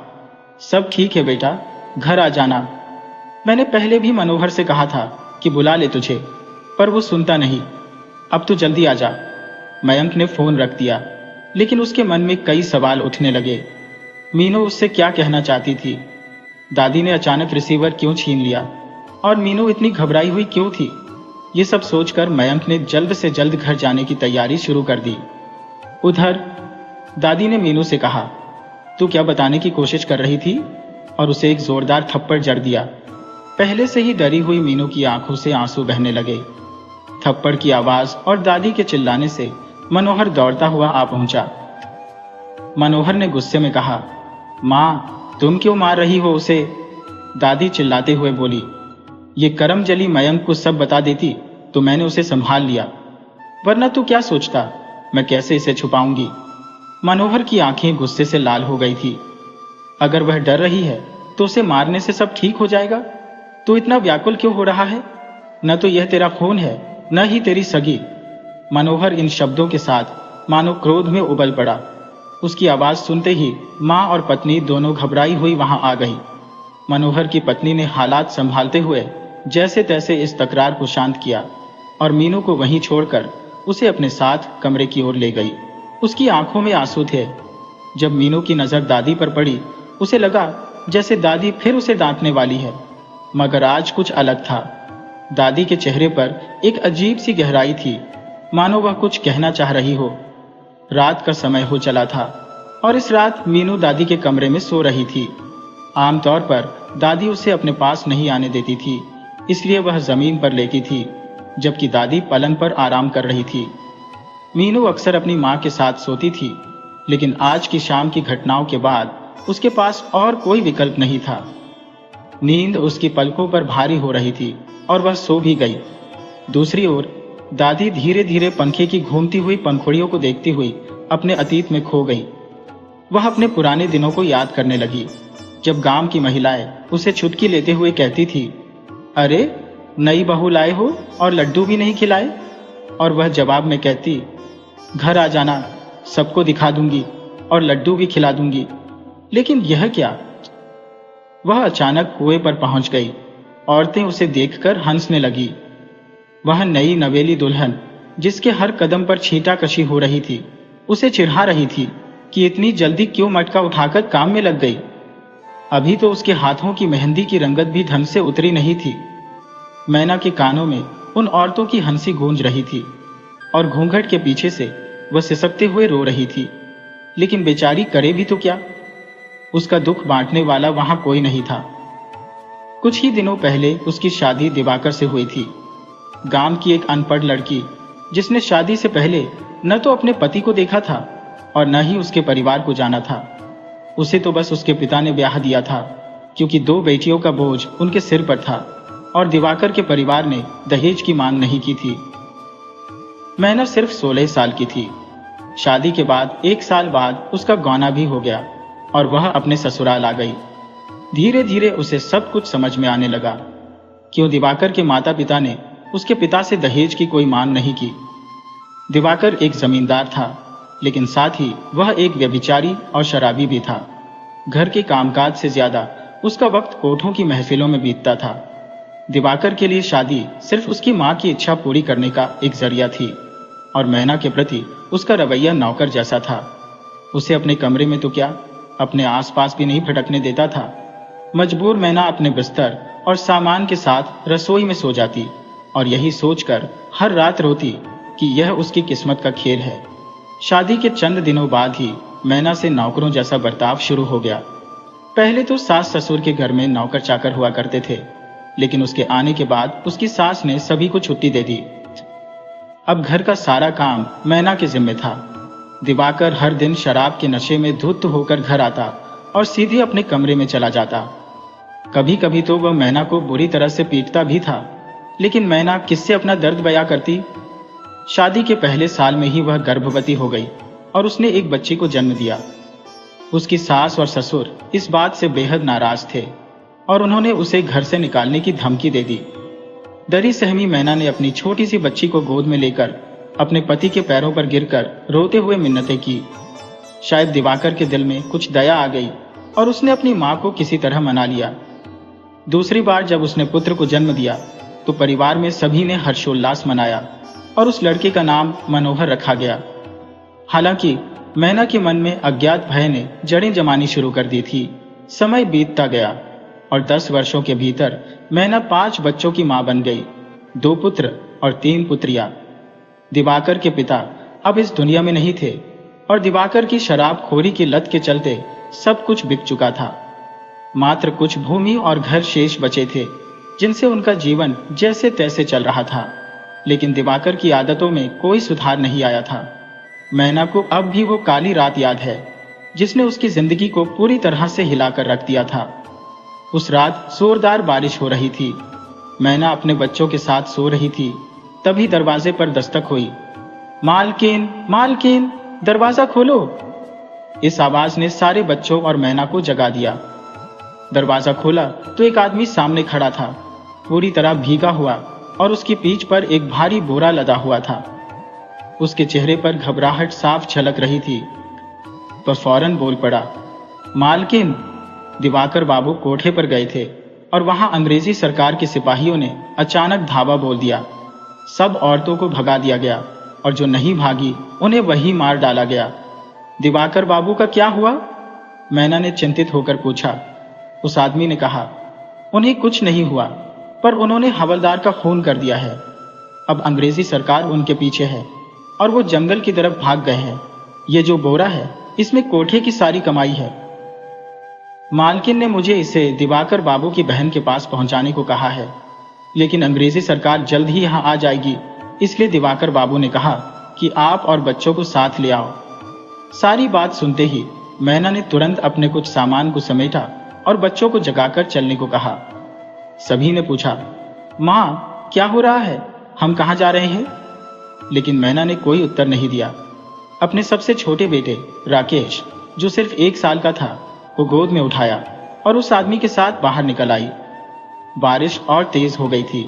सब ठीक है बेटा, घर आ जाना। मैंने पहले भी मनोहर से कहा था कि बुला ले तुझे, पर वो सुनता नहीं। अब तू जल्दी आ जा। मयंक ने फोन रख दिया, लेकिन उसके मन में कई सवाल उठने लगे। मीनू उससे क्या कहना चाहती थी? दादी ने अचानक रिसीवर क्यों छीन लिया? और मीनू इतनी घबराई हुई क्यों थी? ये सब सोचकर मयंक ने जल्द से जल्द घर जाने की तैयारी शुरू कर दी। उधर दादी ने मीनू से कहा, तू क्या बताने की कोशिश कर रही थी? और उसे एक जोरदार थप्पड़ जड़ दिया। पहले से ही डरी हुई मीनू की आंखों से आंसू बहने लगे। थप्पड़ की आवाज और दादी के चिल्लाने से मनोहर दौड़ता हुआ आ पहुंचा। मनोहर ने गुस्से में कहा, माँ, तुम क्यों मार रही हो उसे? दादी चिल्लाते हुए बोली, ये करमजली मयंक को सब बता देती तो मैंने उसे संभाल लिया, वरना तू क्या सोचता मैं कैसे इसे छुपाऊंगी। मनोहर की आंखें गुस्से से लाल हो गई थी। अगर वह डर रही है तो उसे मारने से सब ठीक हो जाएगा। तू इतना व्याकुल क्यों हो रहा है? न तो यह तेरा खून है, न ही तेरी सगी। मनोहर इन शब्दों के साथ मानो क्रोध में उबल पड़ा। उसकी आवाज सुनते ही मां और पत्नी दोनों घबराई हुई वहां आ गई। मनोहर की पत्नी ने हालात संभालते हुए जैसे तैसे इस तकरार को शांत किया और मीनू को वहीं छोड़कर उसे अपने साथ कमरे की ओर ले गई। उसकी आंखों में आंसू थे। जब मीनू की नजर दादी पर पड़ी, उसे लगा जैसे दादी फिर उसे डांटने वाली है, मगर आज कुछ अलग था। दादी के चेहरे पर एक अजीब सी गहराई थी, मानो वह कुछ कहना चाह रही हो। रात का समय हो चला था और इस रात मीनू दादी के कमरे में सो रही थी। आमतौर पर दादी उसे अपने पास नहीं आने देती थी, इसलिए वह जमीन पर लेटी थी, जबकि दादी पलंग पर आराम कर रही थी। मीनू अक्सर अपनी मां के साथ सोती थी, लेकिन आज की शाम की घटनाओं के बाद उसके पास और कोई विकल्प नहीं था। नींद उसकी पलकों पर भारी हो रही थी और वह सो भी गई। दूसरी ओर दादी धीरे धीरे पंखे की घूमती हुई पंखुड़ियों को देखती हुई अपने अतीत में खो गई। वह अपने पुराने दिनों को याद करने लगी, जब गांव की महिलाएं उसे चुटकी लेते हुए कहती थी, अरे नई बहू लाए हो और लड्डू भी नहीं खिलाए। और वह जवाब में कहती, घर आ जाना, सबको दिखा दूंगी और लड्डू भी खिला दूंगी। लेकिन यह क्या? वह अचानक कुएं पर पहुंच गई। औरतें उसे देखकर हंसने लगी। वह नई नवेली दुल्हन, जिसके हर कदम पर छींटा कशी हो रही थी, उसे चिढ़ा रही थी कि इतनी जल्दी क्यों मटका उठाकर काम में लग गई। अभी तो उसके हाथों की मेहंदी की रंगत भी ढंग से उतरी नहीं थी। मैना के कानों में उन औरतों की हंसी गूंज रही थी और घूंघट के पीछे से वह सिसकते हुए रो रही थी। लेकिन बेचारी करे भी तो क्या? उसका दुख बांटने वाला वहां कोई नहीं था। कुछ ही दिनों पहले उसकी शादी दिवाकर से हुई थी। गांव की एक अनपढ़ लड़की, जिसने शादी से पहले न तो अपने पति को देखा था और न ही उसके परिवार को जाना था। उसे तो बस उसके पिता ने ब्याह दिया था, क्योंकि 2 बेटियों का बोझ उनके सिर पर था और दिवाकर के परिवार ने दहेज की मांग नहीं की थी। मैना सिर्फ 16 साल की थी। शादी के बाद 1 साल बाद उसका गौना भी हो गया और वह अपने ससुराल आ गई। धीरे धीरे उसे सब कुछ समझ में आने लगा। क्यों दिवाकर के माता पिता ने उसके पिता से दहेज की कोई मांग नहीं की। दिवाकर एक जमींदार था, लेकिन साथ ही वह एक व्यभिचारी और शराबी भी था। घर के कामकाज से ज्यादा उसका वक्त कोठों की महफिलों में बीतता था। दिवाकर के लिए शादी सिर्फ उसकी मां की इच्छा पूरी करने का एक जरिया थी और मैना के प्रति उसका रवैया नौकर जैसा था। उसे अपने कमरे में तो क्या, अपने आसपास भी नहीं भटकने देता था। मजबूर मैना अपने बिस्तर और सामान के साथ रसोई में सो जाती और यही सोचकर हर रात रोती कि यह उसकी किस्मत का खेल है। शादी के चंद दिनों बाद ही मैना से नौकरों जैसा बर्ताव शुरू हो गया। पहले तो सास ससुर के घर में नौकर चाकर हुआ करते थे, लेकिन उसके आने के बाद उसकी सास ने सभी को छुट्टी दे दी। अब घर का सारा काम मैना के जिम्मे था। दिवाकर हर दिन शराब के नशे में धुत होकर घर आता और सीधे अपने कमरे में चला जाता। कभी कभी तो वह मैना को बुरी तरह से पीटता भी था, लेकिन मैना किससे अपना दर्द बयां करती। शादी के पहले साल में ही वह गर्भवती हो गई और उसने एक बच्चे को जन्म दिया। उसकी सास और ससुर इस बात से बेहद नाराज थे और उन्होंने उसे घर से निकालने की धमकी दे दी। डरी सहमी मैना ने अपनी छोटी सी बच्ची को गोद में लेकर अपने पति के पैरों पर गिरकर रोते हुए मिन्नतें की। शायद दिवाकर के दिल में कुछ दया आ गई और उसने अपनी मां को किसी तरह मना लिया। दूसरी बार जब उसने पुत्र को जन्म दिया तो परिवार में सभी ने हर्षोल्लास मनाया और उस लड़के का नाम मनोहर रखा गया। हालांकि मैना के मन में अज्ञात भय ने जड़ें जमानी शुरू कर दी थी। समय बीतता गया और 10 वर्षों के भीतर मैना 5 बच्चों की मां बन गई, 2 पुत्र और 3 पुत्रियां। दिवाकर के पिता अब इस दुनिया में नहीं थे और दिवाकर की शराबखोरी की लत के चलते सब कुछ बिक चुका था। मात्र कुछ भूमि और घर शेष बचे थे, जिनसे उनका जीवन जैसे तैसे चल रहा था। लेकिन दिवाकर की आदतों में कोई सुधार नहीं आया था। मैना को अब भी वो काली रात याद है, जिसने उसकी जिंदगी को पूरी तरह से हिलाकर रख दिया था। उस रात जोरदार बारिश हो रही थी। मैना अपने बच्चों के साथ सो रही थी। तभी दरवाजे पर दस्तक हुई। मालकिन, मालकिन, दरवाजा खोलो। इस आवाज ने सारे बच्चों और मैना को जगा दिया। दरवाजा खोला तो एक आदमी सामने खड़ा था, पूरी तरह भीगा हुआ, और उसकी पीठ पर एक भारी बोरा लदा हुआ था। उसके चेहरे पर घबराहट साफ झलक रही थी। वह फौरन बोल पड़ा, मालकिन। दिवाकर बाबू कोठे पर गए थे और वहां अंग्रेजी सरकार के सिपाहियों ने अचानक धावा बोल दिया। सब औरतों को भगा दिया गया और जो नहीं भागी उन्हें वही मार डाला गया। दिवाकर बाबू का क्या हुआ? मैना ने चिंतित होकर पूछा। उस आदमी ने कहा, उन्हें कुछ नहीं हुआ, पर उन्होंने हवलदार का खून कर दिया है। अब अंग्रेजी सरकार उनके पीछे है और वो जंगल की तरफ भाग गए हैं। ये जो बोरा है, इसमें कोठे की सारी कमाई है। मालकिन ने मुझे इसे दिवाकर बाबू की बहन के पास पहुंचाने को कहा है, लेकिन अंग्रेजी सरकार जल्द ही यहां आ जाएगी, इसलिए दिवाकर बाबू ने कहा कि आप और बच्चों को साथ ले आओ। सारी बात सुनते ही मैना ने तुरंत अपने कुछ सामान को समेटा और बच्चों को जगाकर चलने को कहा। सभी ने पूछा, माँ क्या हो रहा है, हम कहाँ जा रहे हैं? लेकिन मैना ने कोई उत्तर नहीं दिया। अपने सबसे छोटे बेटे राकेश, जो सिर्फ 1 साल का था, को गोद में उठाया और उस आदमी के साथ बाहर निकल आई। बारिश और तेज हो गई थी।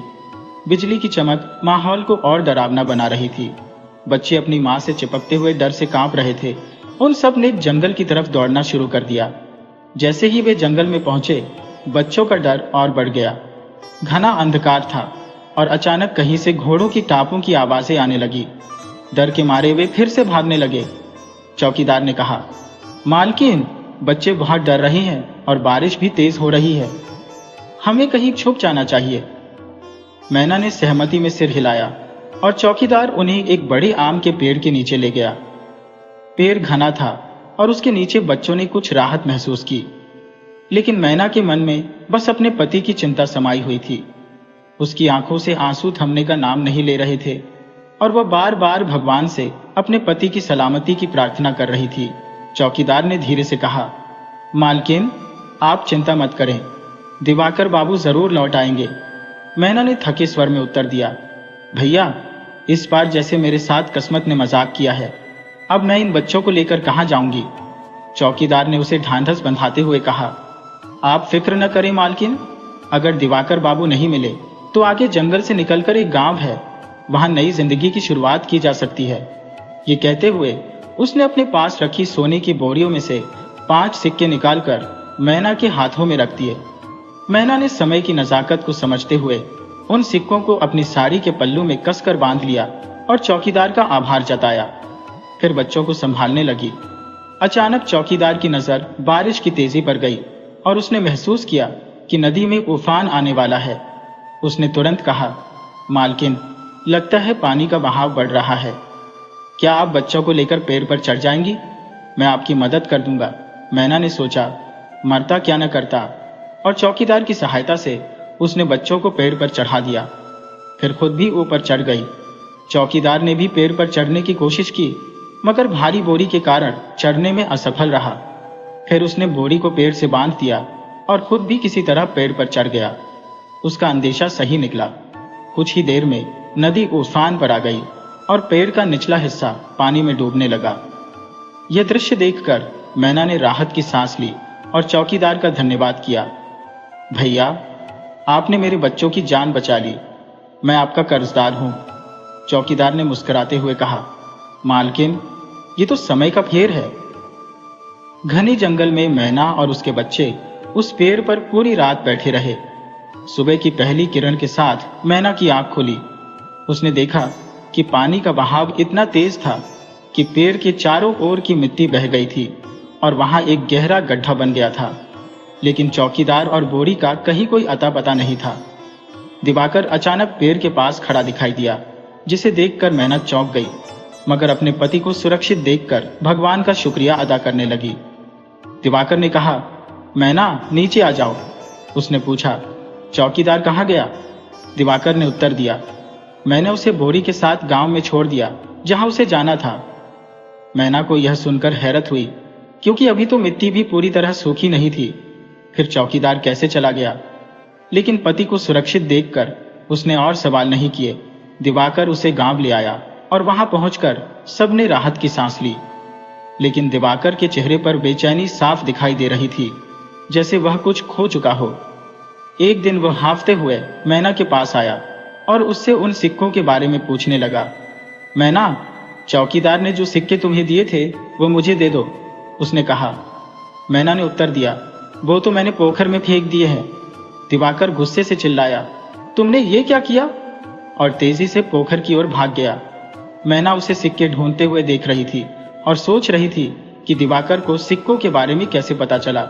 बिजली की चमक माहौल को और डरावना बना रही थी। बच्चे अपनी माँ से चिपकते हुए डर से कांप रहे थे। उन सब ने जंगल की तरफ दौड़ना शुरू कर दिया। जैसे ही वे जंगल में पहुंचे, बच्चों का डर और बढ़ गया। घना अंधकार था और अचानक कहीं से घोड़ों की टापों की आवाजें आने लगी। डर के मारे वे फिर से भागने लगे। चौकीदार ने कहा, मालकिन, बच्चे बहुत डर रहे हैं और बारिश भी तेज हो रही है, हमें कहीं छुप जाना चाहिए। मैना ने सहमति में सिर हिलाया और चौकीदार उन्हें एक बड़े आम के पेड़ के नीचे ले गया। पेड़ घना था और उसके नीचे बच्चों ने कुछ राहत महसूस की, लेकिन मैना के मन में बस अपने पति की चिंता समाई हुई थी। उसकी आंखों से आंसू थमने का नाम नहीं ले रहे थे और वह बार बार भगवान से अपने पति की सलामती की प्रार्थना कर रही थी। चौकीदार ने धीरे से कहा, मालकिन, आप चिंता मत करें, दिवाकर बाबू जरूर लौट आएंगे। मैना ने थके स्वर में उत्तर दिया, भैया, इस बार जैसे मेरे साथ किस्मत ने मजाक किया है, अब मैं इन बच्चों को लेकर कहां जाऊंगी? चौकीदार ने उसे ढांढस बंधाते हुए कहा, आप फिक्र न करें मालकिन, अगर दिवाकर बाबू नहीं मिले तो आगे जंगल से निकलकर एक गांव है, वहां नई जिंदगी की शुरुआत की जा सकती है। ये कहते हुए उसने अपने पास रखी सोने की बोरियों में से 5 सिक्के निकालकर मैना के हाथों में रख दिए। मैना ने समय की नजाकत को समझते हुए उन सिक्कों को अपनी साड़ी के पल्लू में कसकर बांध लिया और चौकीदार का आभार जताया। फिर बच्चों को संभालने लगी। अचानक चौकीदार की नजर बारिश की तेजी पर गई और उसने महसूस किया कि नदी में उफान आने वाला है। उसने तुरंत कहा, मालकिन, लगता है पानी का बहाव बढ़ रहा है। क्या आप बच्चों को लेकर पेड़ पर चढ़ जाएंगी? मैं आपकी मदद कर दूंगा। मैना ने सोचा, मरता क्या न करता, और चौकीदार की सहायता से उसने बच्चों को पेड़ पर चढ़ा दिया। फिर खुद भी ऊपर चढ़ गई। चौकीदार ने भी पेड़ पर चढ़ने की कोशिश की, मगर भारी बोरी के कारण चढ़ने में असफल रहा। फिर उसने बोरी को पेड़ से बांध दिया और खुद भी किसी तरह पेड़ पर चढ़ गया। उसका अंदेशा सही निकला। कुछ ही देर में नदी उफान पर आ गई और पेड़ का निचला हिस्सा पानी में डूबने लगा। यह दृश्य देखकर मैना ने राहत की सांस ली और चौकीदार का धन्यवाद किया। भैया, आपने मेरे बच्चों की जान बचा ली, मैं आपका कर्जदार हूं। चौकीदार ने मुस्कुराते हुए कहा, मालकिन, ये तो समय का फेर है। घने जंगल में मैना और उसके बच्चे उस पेड़ पर पूरी रात बैठे रहे। सुबह की पहली किरण के साथ मैना की आंख खुली। उसने देखा कि पानी का बहाव इतना तेज था कि पेड़ के चारों ओर की मिट्टी बह गई थी और वहां एक गहरा गड्ढा बन गया था। लेकिन चौकीदार और बोरी का कहीं कोई अता पता नहीं था। दिवाकर अचानक पेड़ के पास खड़ा दिखाई दिया, जिसे देखकर मैना चौंक गई, मगर अपने पति को सुरक्षित देखकर भगवान का शुक्रिया अदा करने लगी। दिवाकर ने कहा, मैना, नीचे आ जाओ। उसने पूछा, चौकीदार कहाँ गया? दिवाकर ने उत्तर दिया, मैंने उसे बोरी के साथ गांव में छोड़ दिया जहां उसे जाना था। मैना को यह सुनकर हैरत हुई, क्योंकि अभी तो मिट्टी भी पूरी तरह सूखी नहीं थी। फिर चौकीदार कैसे चला गया? लेकिन पति को सुरक्षित देखकर उसने और सवाल नहीं किए। दिवाकर उसे गांव ले आया और वहां पहुंचकर सबने राहत की सांस ली। लेकिन दिवाकर के चेहरे पर बेचैनी साफ दिखाई दे रही थी, जैसे वह कुछ खो चुका हो। एक दिन वह हांफते हुए मैना के पास आया और उससे उन सिक्कों के बारे में पूछने लगा। मैना, चौकीदार ने जो सिक्के तुम्हें दिए थे वो मुझे दे दो, उसने कहा। मैना ने उत्तर दिया, वो तो मैंने पोखर में फेंक दिए हैं। दिवाकर गुस्से से चिल्लाया, तुमने ये क्या किया? और तेजी से पोखर की ओर भाग गया। मैना उसे सिक्के ढूंढते हुए देख रही थी और सोच रही थी कि दिवाकर को सिक्कों के बारे में कैसे पता चला।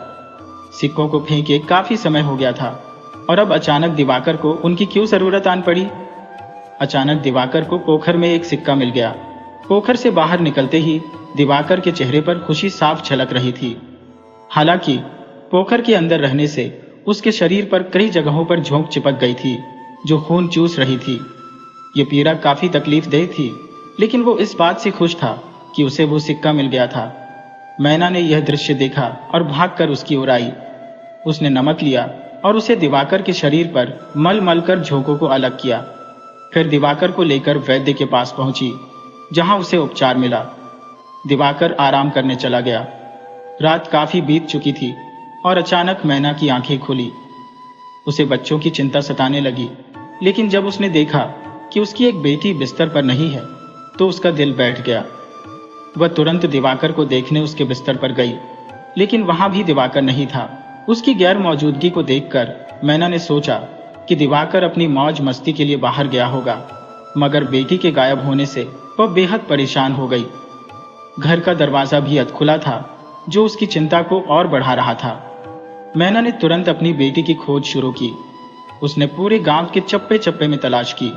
सिक्कों को फेंके काफी समय हो गया था और अब अचानक दिवाकर को उनकी क्यों जरूरत आन पड़ी? अचानक दिवाकर को पोखर में एक सिक्का मिल गया। पोखर से बाहर निकलते ही दिवाकर के चेहरे पर खुशी साफ झलक रही थी। हालांकि पोखर के अंदर रहने से उसके शरीर पर कई जगहों पर झोंक चिपक गई थी जो खून चूस रही थी। ये पीड़ा काफी तकलीफदेह थी, लेकिन वो इस बात से खुश था कि उसे वो सिक्का मिल गया था। मैना ने यह दृश्य देखा और भागकर उसकी ओर आई। उसने नमक लिया और उसे दिवाकर के शरीर पर मल मल कर झोंकों को अलग किया। फिर दिवाकर को लेकर वैद्य के पास पहुंची, जहां उसे उपचार मिला। दिवाकर आराम करने चला गया। रात काफी बीत चुकी थी और अचानक मैना की आंखें खुली। उसे बच्चों की चिंता सताने लगी, लेकिन जब उसने देखा कि उसकी एक बेटी बिस्तर पर नहीं है तो उसका दिल बैठ गया। वह तुरंत दिवाकर को देखने उसके बिस्तर पर गई, लेकिन वहां भी दिवाकर नहीं था। उसकी गैर मौजूदगी को देखकर मैना ने सोचा कि दिवाकर अपनी मौज मस्ती के लिए बाहर गया होगा, मगर बेटी के गायब होने से वह बेहद परेशान हो गई। घर का दरवाजा भी अधखुला था, जो उसकी चिंता को और बढ़ा रहा था। मैना ने तुरंत अपनी बेटी की खोज शुरू की। उसने पूरे गांव के चप्पे चप्पे में तलाश की,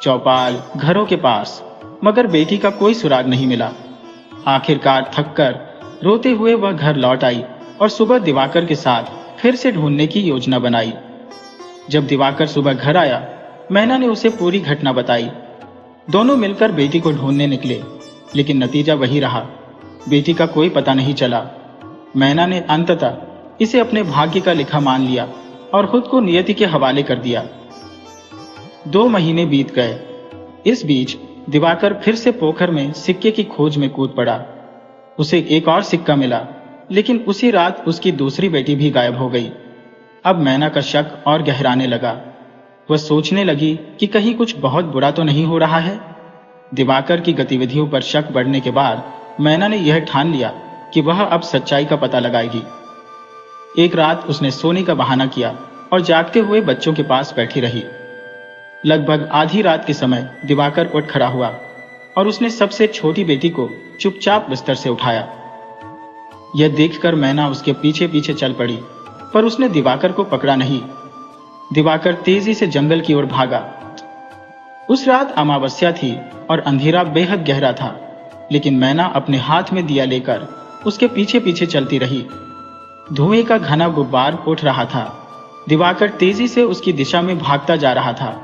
चौपाल, घरों के पास, मगर बेटी का कोई सुराग नहीं मिला। आखिरकार थककर रोते हुए वह घर लौट आई और सुबह दिवाकर के साथ फिर से ढूंढने की योजना बनाई। जब दिवाकर सुबह घर आया, मैना ने उसे पूरी घटना बताई। दोनों मिलकर बेटी को ढूंढने निकले, लेकिन नतीजा वही रहा। बेटी का कोई पता नहीं चला। मैना ने अंततः इसे अपने भाग्य का लिखा मान लिया और खुद को नियति के हवाले कर दिया। 2 महीने बीत गए। इस बीच दिवाकर फिर से पोखर में सिक्के की खोज में कूद पड़ा। उसे एक और सिक्का मिला, लेकिन उसी रात उसकी दूसरी बेटी भी गायब हो गई। अब मैना का शक और गहराने लगा। वह सोचने लगी कि कहीं कुछ बहुत बुरा तो नहीं हो रहा है। दिवाकर की गतिविधियों पर शक बढ़ने के बाद मैना ने यह ठान लिया कि वह अब सच्चाई का पता लगाएगी। एक रात उसने सोने का बहाना किया और जागते हुए बच्चों के पास बैठी रही। लगभग आधी रात के समय दिवाकर उठ खड़ा हुआ और उसने सबसे छोटी बेटी को चुपचाप बिस्तर से उठाया। यह देखकर मैना उसके पीछे पीछे चल पड़ी, पर उसने दिवाकर को पकड़ा नहीं। दिवाकर तेजी से जंगल की ओर भागा। उस रात अमावस्या थी और अंधेरा बेहद गहरा था, लेकिन मैना अपने हाथ में दिया लेकर उसके पीछे पीछे चलती रही। धुएं का घना गुब्बार उठ रहा था। दिवाकर तेजी से उसकी दिशा में भागता जा रहा था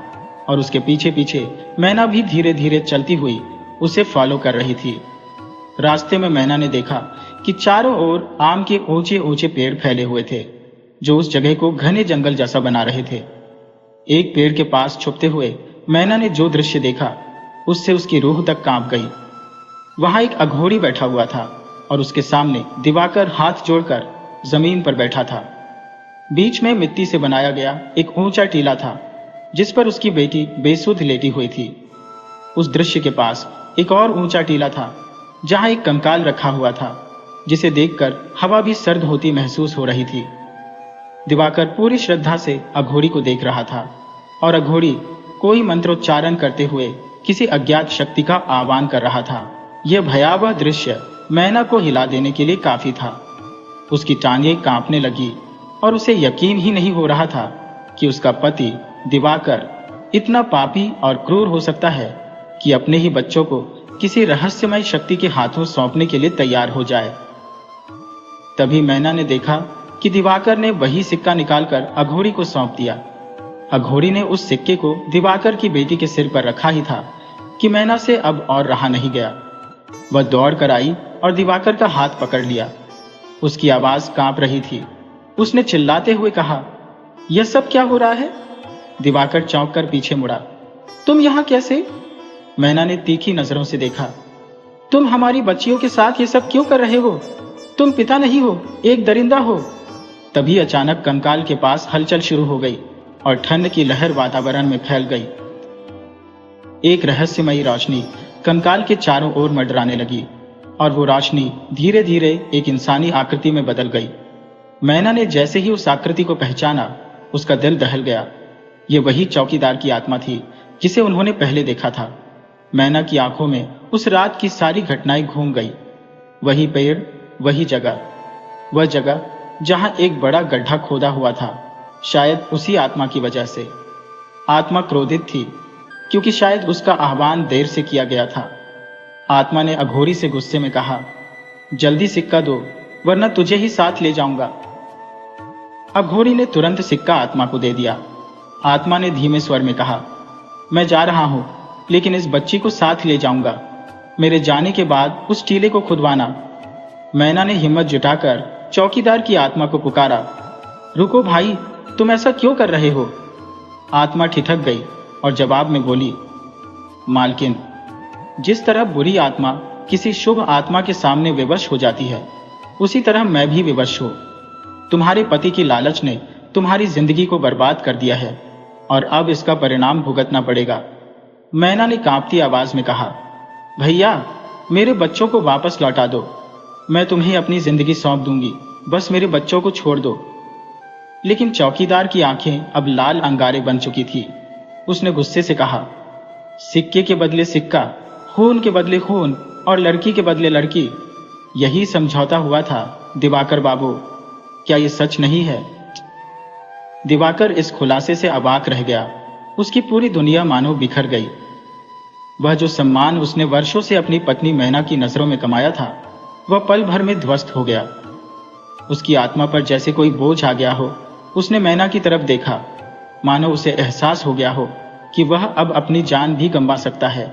और उसके पीछे पीछे मैना भी धीरे धीरे चलती हुई उसे फॉलो कर रही थी। रास्ते में मैना ने देखा कि चारों ओर आम के ऊंचे ऊंचे पेड़ फैले हुए थे, जो उस जगह को घने जंगल जैसा बना रहे थे। एक पेड़ के पास छुपते हुए मैना ने जो दृश्य देखा, उससे उसकी रूह तक कांप गई। वहां एक अघोरी बैठा हुआ था और उसके सामने दिवाकर हाथ जोड़कर जमीन पर बैठा था। बीच में मिट्टी से बनाया गया एक ऊंचा टीला था, जिस पर उसकी बेटी बेसुध लेटी हुई थी। उस दृश्य के पास एक और ऊंचा टीला था, जहां एक कंकाल रखा हुआ था, जिसे देखकर हवा भी सर्द होती महसूस हो रही थी। दिवाकर पूरी श्रद्धा से अघोरी को देख रहा था और अघोरी कोई मंत्रोच्चारण करते हुए किसी अज्ञात शक्ति का आह्वान कर रहा था। यह भयावह दृश्य मैना को हिला देने के लिए काफी था। उसकी टांगें कांपने लगी और उसे यकीन ही नहीं हो रहा था कि उसका पति दिवाकर इतना पापी और क्रूर हो सकता है कि अपने ही बच्चों को किसी रहस्यमय शक्ति के हाथों सौंपने के लिए तैयार हो जाए। तभी मैना ने देखा कि दिवाकर ने वही सिक्का निकालकर अघोरी को सौंप दिया। अघोरी ने उस सिक्के को दिवाकर की बेटी के सिर पर रखा ही था कि मैना से अब और रहा नहीं गया। वह दौड़ कर आई और दिवाकर का हाथ पकड़ लिया। उसकी आवाज कांप रही थी। उसने चिल्लाते हुए कहा, यह सब क्या हो रहा है? दिवाकर चौंक कर पीछे मुड़ा। तुम यहां कैसे? मैना ने तीखी नजरों से देखा। तुम हमारी बच्चियों के साथ ये सब क्यों कर रहे हो? तुम पिता नहीं हो, एक दरिंदा हो। तभी अचानक कंकाल के पास हलचल शुरू हो गई और ठंड की लहर वातावरण में फैल गई। एक रहस्यमयी रोशनी कंकाल के चारों ओर मंडराने लगी और वो रोशनी धीरे धीरे एक इंसानी आकृति में बदल गई। मैना ने जैसे ही उस आकृति को पहचाना, उसका दिल दहल गया। ये वही चौकीदार की आत्मा थी जिसे उन्होंने पहले देखा था। मैना की आंखों में उस रात की सारी घटनाएं घूम गई। वही पेड़, वही जगह, वह जगह जहां एक बड़ा गड्ढा खोदा हुआ था, शायद उसी आत्मा की वजह से। आत्मा क्रोधित थी क्योंकि शायद उसका आह्वान देर से किया गया था। आत्मा ने अघोरी से गुस्से में कहा, जल्दी सिक्का दो वरना तुझे ही साथ ले जाऊंगा। अघोरी ने तुरंत सिक्का आत्मा को दे दिया। आत्मा ने धीमे स्वर में कहा, मैं जा रहा हूं, लेकिन इस बच्ची को साथ ले जाऊंगा। मेरे जाने के बाद उस टीले को खुदवाना। मैना ने हिम्मत जुटाकर चौकीदार की आत्मा को पुकारा, रुको भाई, तुम ऐसा क्यों कर रहे हो? आत्मा ठिठक गई और जवाब में बोली, मालकिन, जिस तरह बुरी आत्मा किसी शुभ आत्मा के सामने विवश हो जाती है, उसी तरह मैं भी विवश हूं। तुम्हारे पति की लालच ने तुम्हारी जिंदगी को बर्बाद कर दिया है और अब इसका परिणाम भुगतना पड़ेगा। मैना ने कांपती आवाज में कहा, भैया, मेरे बच्चों को वापस लौटा दो। मैं तुम्हें अपनी जिंदगी सौंप दूंगी, बस मेरे बच्चों को छोड़ दो। लेकिन चौकीदार की आंखें अब लाल अंगारे बन चुकी थी। उसने गुस्से से कहा, सिक्के के बदले सिक्का, खून के बदले खून और लड़की के बदले लड़की, यही समझौता हुआ था दिवाकर बाबू। क्या ये सच नहीं है? दिवाकर इस खुलासे से अवाक रह गया। उसकी पूरी दुनिया मानो बिखर गई। वह जो सम्मान उसने वर्षों से अपनी पत्नी मैना की नजरों में कमाया था, वह पल भर में ध्वस्त हो गया। उसकी आत्मा पर जैसे कोई बोझ आ गया हो। उसने मैना की तरफ देखा, मानो उसे एहसास हो गया हो कि वह अब अपनी जान भी गंवा सकता है।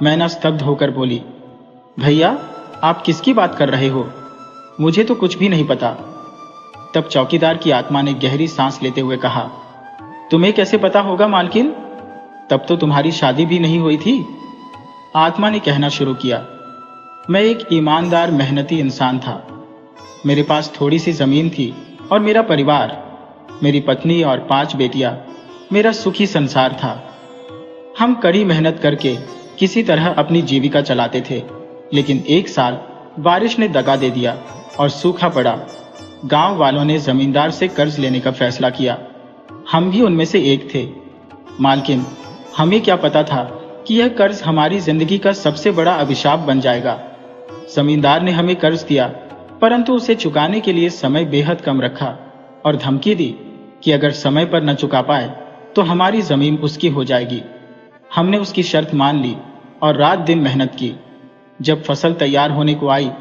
मैना स्तब्ध होकर बोली, भैया, आप किसकी बात कर रहे हो? मुझे तो कुछ भी नहीं पता। तब चौकीदार की आत्मा ने गहरी सांस लेते हुए कहा, तुम्हें कैसे पता होगा मालकिन? तब तो तुम्हारी शादी भी नहीं हुई थी। आत्मा ने कहना शुरू किया, मैं एक ईमानदार मेहनती इंसान था। मेरे पास थोड़ी सी जमीन थी और मेरा परिवार, मेरी पत्नी और 5 बेटियां, मेरा सुखी संसार था। हम कड़ी मेहनत करके किसी तरह अपनी जीविका चलाते थे। लेकिन एक साल बारिश ने दगा दे दिया और सूखा पड़ा। गांव वालों ने जमींदार से कर्ज लेने का फैसला किया। हम भी उनमें से एक थे। मालकिन, हमें क्या पता था कि यह कर्ज हमारी जिंदगी का सबसे बड़ा अभिशाप बन जाएगा। जमींदार ने हमें कर्ज दिया, परंतु उसे चुकाने के लिए समय बेहद कम रखा और धमकी दी कि अगर समय पर न चुका पाए तो हमारी जमीन उसकी हो जाएगी। हमने उसकी शर्त मान ली और रात दिन मेहनत की। जब फसल तैयार होने को आई,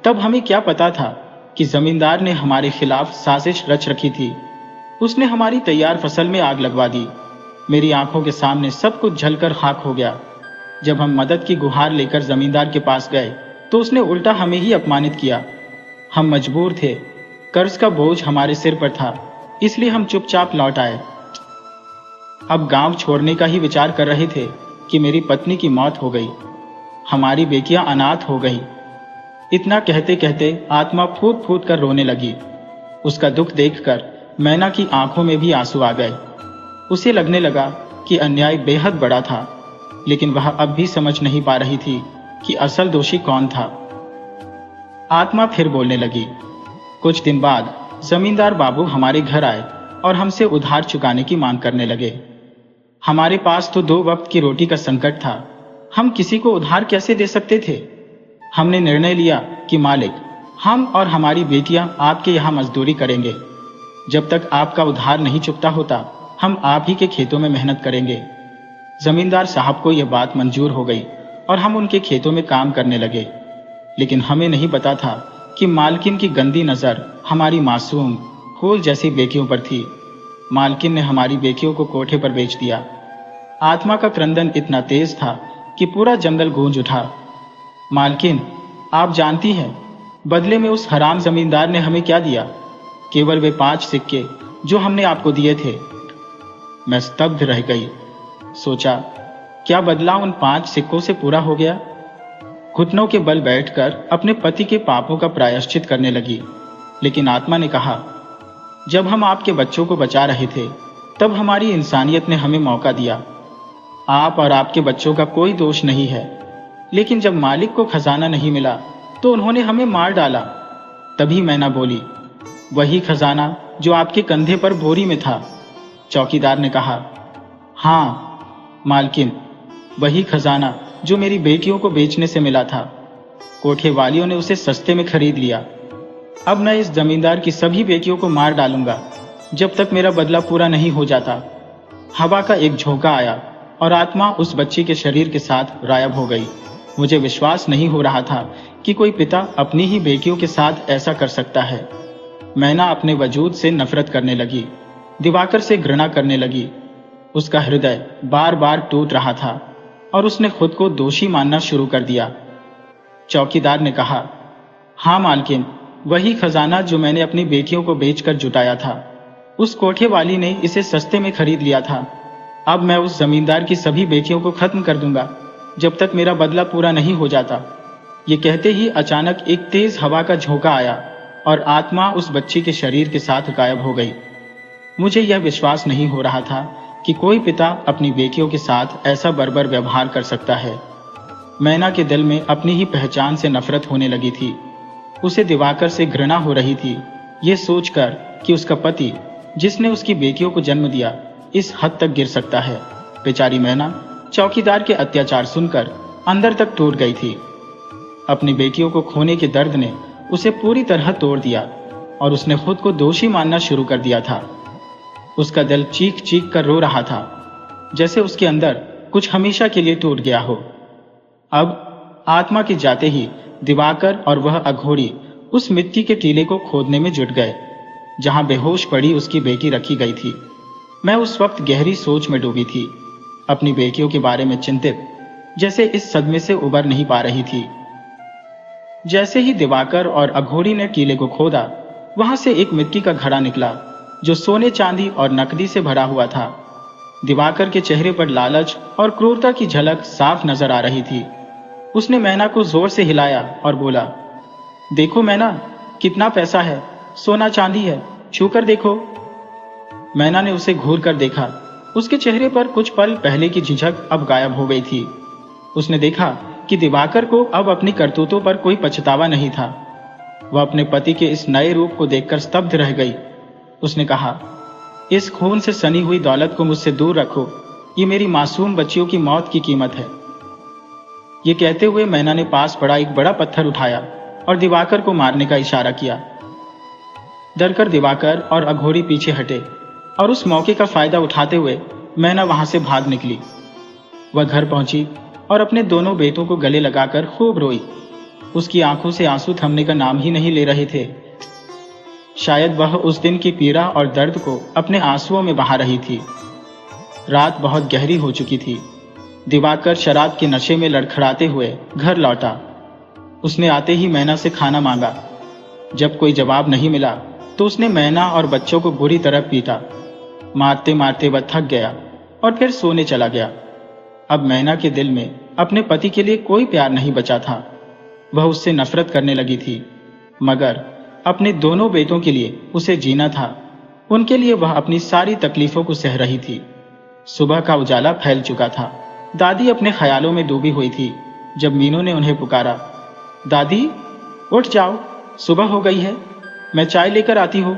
तब हमें क्या पता था कि जमींदार ने हमारे खिलाफ साजिश रच रखी थी। उसने हमारी तैयार फसल में आग लगवा दी। मेरी आंखों के सामने सब कुछ जलकर खाक हो गया। जब हम मदद की गुहार लेकर जमींदार के पास गए तो उसने उल्टा हमें ही अपमानित किया। हम मजबूर थे, कर्ज का बोझ हमारे सिर पर था, इसलिए हम चुपचाप लौट आए। अब गांव छोड़ने का ही विचार कर रहे थे कि मेरी पत्नी की मौत हो गई। हमारी बेटियां अनाथ हो गई। इतना कहते कहते आत्मा फूट फूट कर रोने लगी। उसका दुख देखकर मैना की आंखों में भी आंसू आ गए। उसे लगने लगा कि अन्याय बेहद बड़ा था, लेकिन वह अब भी समझ नहीं पा रही थी कि असल दोषी कौन था। आत्मा फिर बोलने लगी, कुछ दिन बाद जमींदार बाबू हमारे घर आए और हमसे उधार चुकाने की मांग करने लगे। हमारे पास तो 2 वक्त की रोटी का संकट था। हम किसी को उधार कैसे दे सकते थे? हमने निर्णय लिया कि मालिक, हम और हमारी बेटियां आपके यहाँ मजदूरी करेंगे। जब तक आपका उधार नहीं चुकता होता, हम आप ही के खेतों में मेहनत करेंगे। जमींदार साहब को यह बात मंजूर हो गई और हम उनके खेतों में काम करने लगे। लेकिन हमें नहीं पता था कि मालकिन की गंदी नजर हमारी मासूम फूल जैसी बेटियों पर थी। मालकिन ने हमारी बेटियों को कोठे पर बेच दिया। आत्मा का क्रंदन इतना तेज था कि पूरा जंगल गूंज उठा। मालकिन, आप जानती हैं, बदले में उस हराम जमींदार ने हमें क्या दिया? केवल वे 5 सिक्के जो हमने आपको दिए थे। मैं स्तब्ध रह गई। सोचा, क्या बदला उन 5 सिक्कों से पूरा हो गया? घुटनों के बल बैठकर अपने पति के पापों का प्रायश्चित करने लगी। लेकिन आत्मा ने कहा, जब हम आपके बच्चों को बचा रहे थे तब हमारी इंसानियत ने हमें मौका दिया। आप और आपके बच्चों का कोई दोष नहीं है, लेकिन जब मालिक को खजाना नहीं मिला तो उन्होंने हमें मार डाला। तभी मैना बोली, वही खजाना जो आपके कंधे पर बोरी में था। चौकीदार ने कहा, हाँ मालकिन, वही खजाना जो मेरी बेटियों को बेचने से मिला था। कोठे वालियों ने उसे सस्ते में खरीद लिया। अब मैं इस जमींदार की सभी बेटियों को मार डालूंगा जब तक मेरा बदला पूरा नहीं हो जाता। हवा का एक झोंका आया और आत्मा उस बच्ची के शरीर के साथ गायब हो गई। मुझे विश्वास नहीं हो रहा था कि कोई पिता अपनी ही बेटियों के साथ ऐसा कर सकता है। मैना अपने वजूद से नफरत करने लगी, दिवाकर से घृणा करने लगी। उसका हृदय बार बार टूट रहा था और उसने खुद को दोषी मानना शुरू कर दिया। चौकीदार ने कहा, हाँ मालकिन, वही खजाना जो मैंने अपनी बेटियों को बेचकर जुटाया था। उस कोठे वाली ने इसे सस्ते में खरीद लिया था। अब मैं उस जमींदार की सभी बेटियों को खत्म कर दूंगा जब तक मेरा बदला पूरा नहीं हो जाता। ये कहते ही अचानक एक तेज हवा का झोंका आया और आत्मा उस बच्ची के शरीर के साथ गायब हो गई। मुझे यह विश्वास नहीं हो रहा था कि कोई पिता अपनी बेटियों के साथ ऐसा बर्बर व्यवहार कर सकता है। मैना के दिल में अपनी ही पहचान से नफरत होने लगी थी। उसे दिवाकर से घृणा हो रही थी, ये सोचकर कि उसका पति, जिसने उसकी बेटियों को जन्म दिया, इस हद तक गिर सकता है। बेचारी मैना चौकीदार के अत्याचार सुनकर अंदर तक टूट गई थी। अपनी बेटियों को खोने के दर्द ने उसे पूरी तरह तोड़ दिया और उसने खुद को दोषी मानना शुरू कर दिया था। उसका दिल चीख चीख कर रो रहा था, जैसे उसके अंदर कुछ हमेशा के लिए टूट गया हो। अब आत्मा के जाते ही दिवाकर और वह अघोरी उस मिट्टी के टीले को खोदने में जुट गए जहां बेहोश पड़ी उसकी बेटी रखी गई थी। मैं उस वक्त गहरी सोच में डूबी थी, अपनी बेटियों के बारे में चिंतित, जैसे इस सदमे से उबर नहीं पा रही थी। जैसे ही दिवाकर और अघोरी ने टीले को खोदा, वहां से एक मिट्टी का घड़ा निकला जो सोने चांदी और नकदी से भरा हुआ था। दिवाकर के चेहरे पर लालच और क्रूरता की झलक साफ नजर आ रही थी। उसने मैना को जोर से हिलाया और बोला, देखो मैना, कितना पैसा है, सोना चांदी है, छूकर देखो। मैना ने उसे घूर कर देखा। उसके चेहरे पर कुछ पल पहले की झिझक अब गायब हो गई थी। उसने देखा कि दिवाकर को अब अपनी करतूतों पर कोई पछतावा नहीं था। वह अपने पति के इस नए रूप को देखकर स्तब्ध रह गई। उसने कहा, इस खून से सनी हुई दौलत को मुझसे दूर रखो, ये मेरी मासूम बच्चियों की मौत की कीमत है। ये कहते हुए मैना ने पास पड़ा एक बड़ा पत्थर उठाया और दिवाकर को मारने का इशारा किया। डरकर दिवाकर और अघोरी पीछे हटे और उस मौके का फायदा उठाते हुए मैना वहां से भाग निकली। वह घर पहुंची और अपने दोनों बेटों को गले लगाकर खूब रोई। उसकी आंखों से आंसू थमने का नाम ही नहीं ले रहे थे। शायद वह उस दिन की पीड़ा और दर्द को अपने आंसुओं में बहा रही थी। रात बहुत गहरी हो चुकी थी। दिवाकर शराब के नशे में लड़खड़ाते हुए घर लौटा। उसने आते ही मैना से खाना मांगा। जब कोई जवाब नहीं मिला तो उसने मैना और बच्चों को बुरी तरह पीटा। मारते मारते वह थक गया और फिर सोने चला गया। अब मैना के दिल में अपने पति के लिए कोई प्यार नहीं बचा था। वह उससे नफरत करने लगी थी, मगर अपने दोनों बेटों के लिए उसे जीना था। उनके लिए वह अपनी सारी तकलीफों को सह रही थी। सुबह का उजाला फैल चुका था। दादी अपने ख्यालों में डूबी हुई थी जब मीनू ने उन्हें पुकारा, दादी उठ जाओ, सुबह हो गई है, मैं चाय लेकर आती हूँ।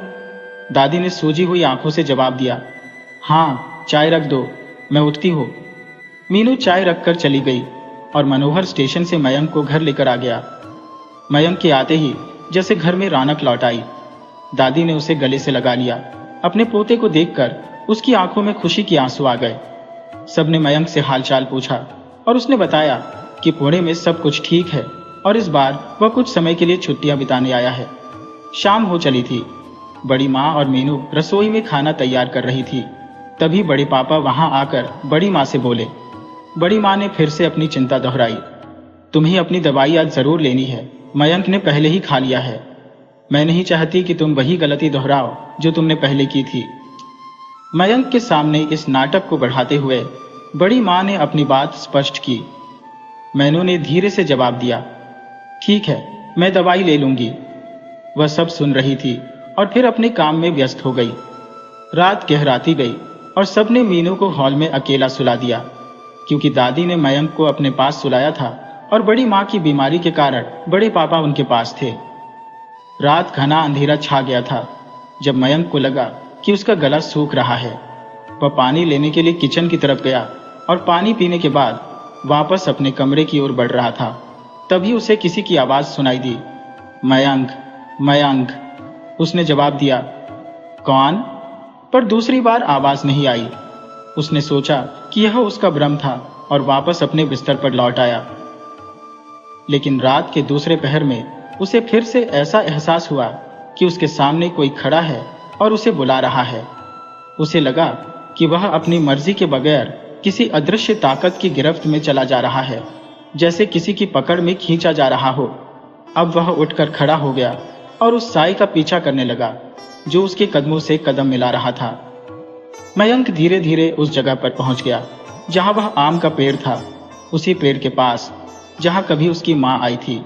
दादी ने सूजी हुई आंखों से जवाब दिया, हाँ चाय रख दो, मैं उठती हूँ। मीनू चाय रखकर चली गई और मनोहर स्टेशन से मयंक को घर लेकर आ गया। मयंक के आते ही जैसे घर में रौनक लौट आई। दादी ने उसे गले से लगा लिया। अपने पोते को देखकर उसकी आंखों में खुशी के आंसू आ गए। सबने मयंक से हालचाल पूछा और उसने बताया कि पुणे में सब कुछ ठीक है और इस बार वह कुछ समय के लिए छुट्टियां बिताने आया है। शाम हो चली थी। बड़ी माँ और मीनू रसोई में खाना तैयार कर रही थी। तभी बड़े पापा वहां आकर बड़ी माँ से बोले। बड़ी माँ ने फिर से अपनी चिंता दोहराई, तुम्हें अपनी दवाई आज जरूर लेनी है, मयंक ने पहले ही खा लिया है। मैं नहीं चाहती कि तुम वही गलती दोहराओ जो तुमने पहले की थी। मयंक के सामने इस नाटक को बढ़ाते हुए बड़ी माँ ने अपनी बात स्पष्ट की। मैनू ने धीरे से जवाब दिया, ठीक है, मैं दवाई ले लूंगी। वह सब सुन रही थी और फिर अपने काम में व्यस्त हो गई। रात गहराती गई और सबने मीनू को हॉल में अकेला सुला दिया, क्योंकि दादी ने मयंक को अपने पास सुलाया था और बड़ी माँ की बीमारी के कारण बड़े पापा उनके पास थे। रात घना अंधेरा छा गया था जब मयंक को लगा कि उसका गला सूख रहा है। वह पानी लेने के लिए किचन की तरफ गया और पानी पीने के बाद वापस अपने कमरे की ओर बढ़ रहा था। तभी उसे किसी की आवाज सुनाई दी, मयंक, मयंक। उसने जवाब दिया, कौन? पर दूसरी बार आवाज नहीं आई। उसने सोचा कि यह उसका भ्रम था और वापस अपने बिस्तर पर लौट आया। लेकिन रात के दूसरे पहर में उसे फिर से ऐसा एहसास हुआ कि उसके सामने कोई खड़ा है और उसे बुला रहा है। उसे लगा कि वह अपनी मर्जी के बगैर किसी अदृश्य ताकत की गिरफ्त में चला जा रहा है, जैसे किसी की पकड़ में खींचा जा रहा हो। अब वह उठकर खड़ा हो गया और उस साई का पीछा करने लगा जो उसके कदमों से कदम मिला रहा था। मयंक धीरे धीरे उस जगह पर पहुंच गया जहां वह आम का पेड़ था, उसी पेड़ के पास जहां कभी उसकी मां आई थी।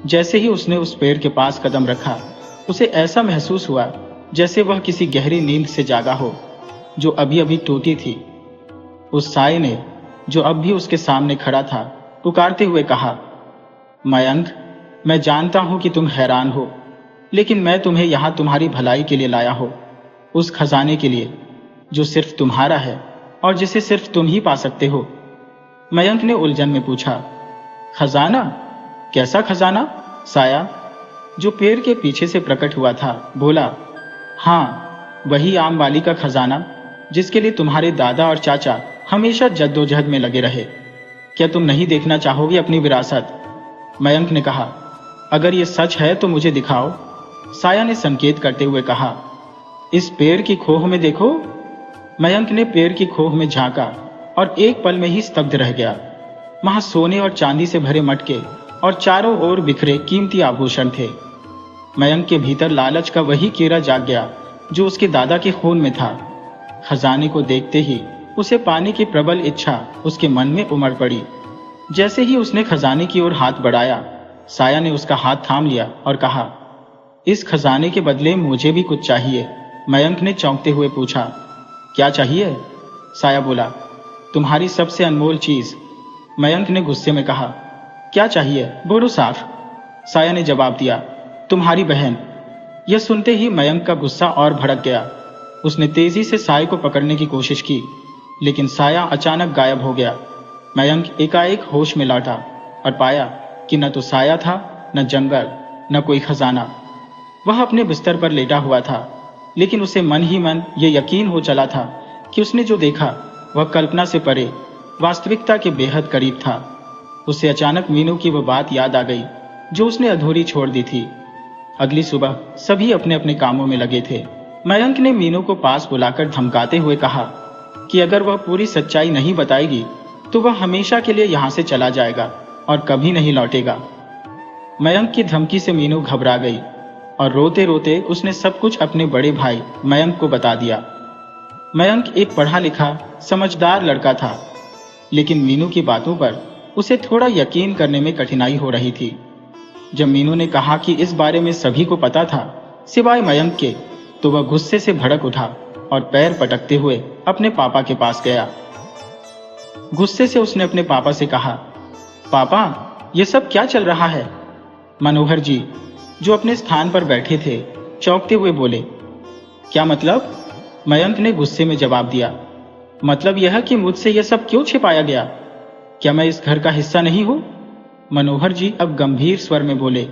जैसे ही उसने उस पेड़ के पास कदम रखा, उसे ऐसा महसूस हुआ जैसे वह किसी गहरी नींद से जागा हो जो अभी अभी टूटी थी। उस साई ने, जो अब भी उसके सामने खड़ा था, पुकारते हुए कहा, मयंक, मैं जानता हूं कि तुम हैरान हो, लेकिन मैं तुम्हें यहां तुम्हारी भलाई के लिए लाया हूं, उस खजाने के लिए जो सिर्फ तुम्हारा है और जिसे सिर्फ तुम ही पा सकते हो। मयंक ने उलझन में पूछा, खजाना? कैसा खजाना? साया, जो पेड़ के पीछे से प्रकट हुआ था, बोला, हाँ, वही आम वाली का खजाना जिसके लिए तुम्हारे दादा और चाचा हमेशा जद्दोजहद में लगे रहे। क्या तुम नहीं देखना चाहोगे अपनी विरासत? मयंक ने कहा, अगर ये सच है तो मुझे दिखाओ। साया ने संकेत करते हुए कहा, इस पेड़ की खोह में देखो। मयंक ने पेड़ की खोह में झांका और एक पल में ही स्तब्ध रह गया। वहां सोने और चांदी से भरे मटके और चारों ओर बिखरे कीमती आभूषण थे। मयंक के भीतर लालच का वही कीड़ा जाग गया जो उसके दादा के खून में था। खजाने को देखते ही उसे पाने की प्रबल इच्छा उसके मन में उमड़ पड़ी। जैसे ही उसने खजाने की ओर हाथ बढ़ाया, साया ने उसका हाथ थाम लिया और कहा, इस खजाने के बदले मुझे भी कुछ चाहिए। मयंक ने चौंकते हुए पूछा, क्या चाहिए? साया बोला, तुम्हारी सबसे अनमोल चीज। मयंक ने गुस्से में कहा, क्या चाहिए? बोलो साफ। साया ने जवाब दिया, तुम्हारी बहन। यह सुनते ही मयंक का गुस्सा और भड़क गया। उसने तेजी से साया को पकड़ने की कोशिश की, लेकिन साया अचानक गायब हो गया। मयंक एकाएक होश में लौटा और पाया कि न तो साया था, न जंगल, न कोई खजाना। वह अपने बिस्तर पर लेटा हुआ था, लेकिन उसे मन ही मन यह यकीन हो चला था कि उसने जो देखा वह कल्पना से परे, वास्तविकता के बेहद करीब था। उसे अचानक मीनू की वह बात याद आ गई जो उसने अधूरी छोड़ दी थी। अगली सुबह सभी अपने अपने कामों में लगे थे। मयंक ने मीनू को पास बुलाकर धमकाते हुए कहा कि अगर वह पूरी सच्चाई नहीं बताएगी तो वह हमेशा के लिए यहां से चला जाएगा और कभी नहीं लौटेगा। मयंक की धमकी से मीनू घबरा गई और रोते रोते उसने सब कुछ अपने बड़े भाई मयंक को बता दिया। मयंक एक पढ़ा लिखा समझदार लड़का था, लेकिन मीनू की बातों पर उसे थोड़ा यकीन करने में कठिनाई हो रही थी। जब मीनू ने कहा कि इस बारे में सभी को पता था सिवाय मयंक के, तो वह गुस्से से भड़क उठा और पैर पटकते हुए अपने पापा के पास गया। गुस्से से उसने अपने पापा से कहा, पापा, ये सब क्या चल रहा है? मनोहर जी, जो अपने स्थान पर बैठे थे, चौंकते हुए बोले, क्या मतलब? मयंक ने गुस्से में जवाब दिया, मतलब यह कि मुझसे यह सब क्यों छिपाया गया? क्या मैं इस घर का हिस्सा नहीं हूं? मनोहर जी अब गंभीर स्वर में बोले,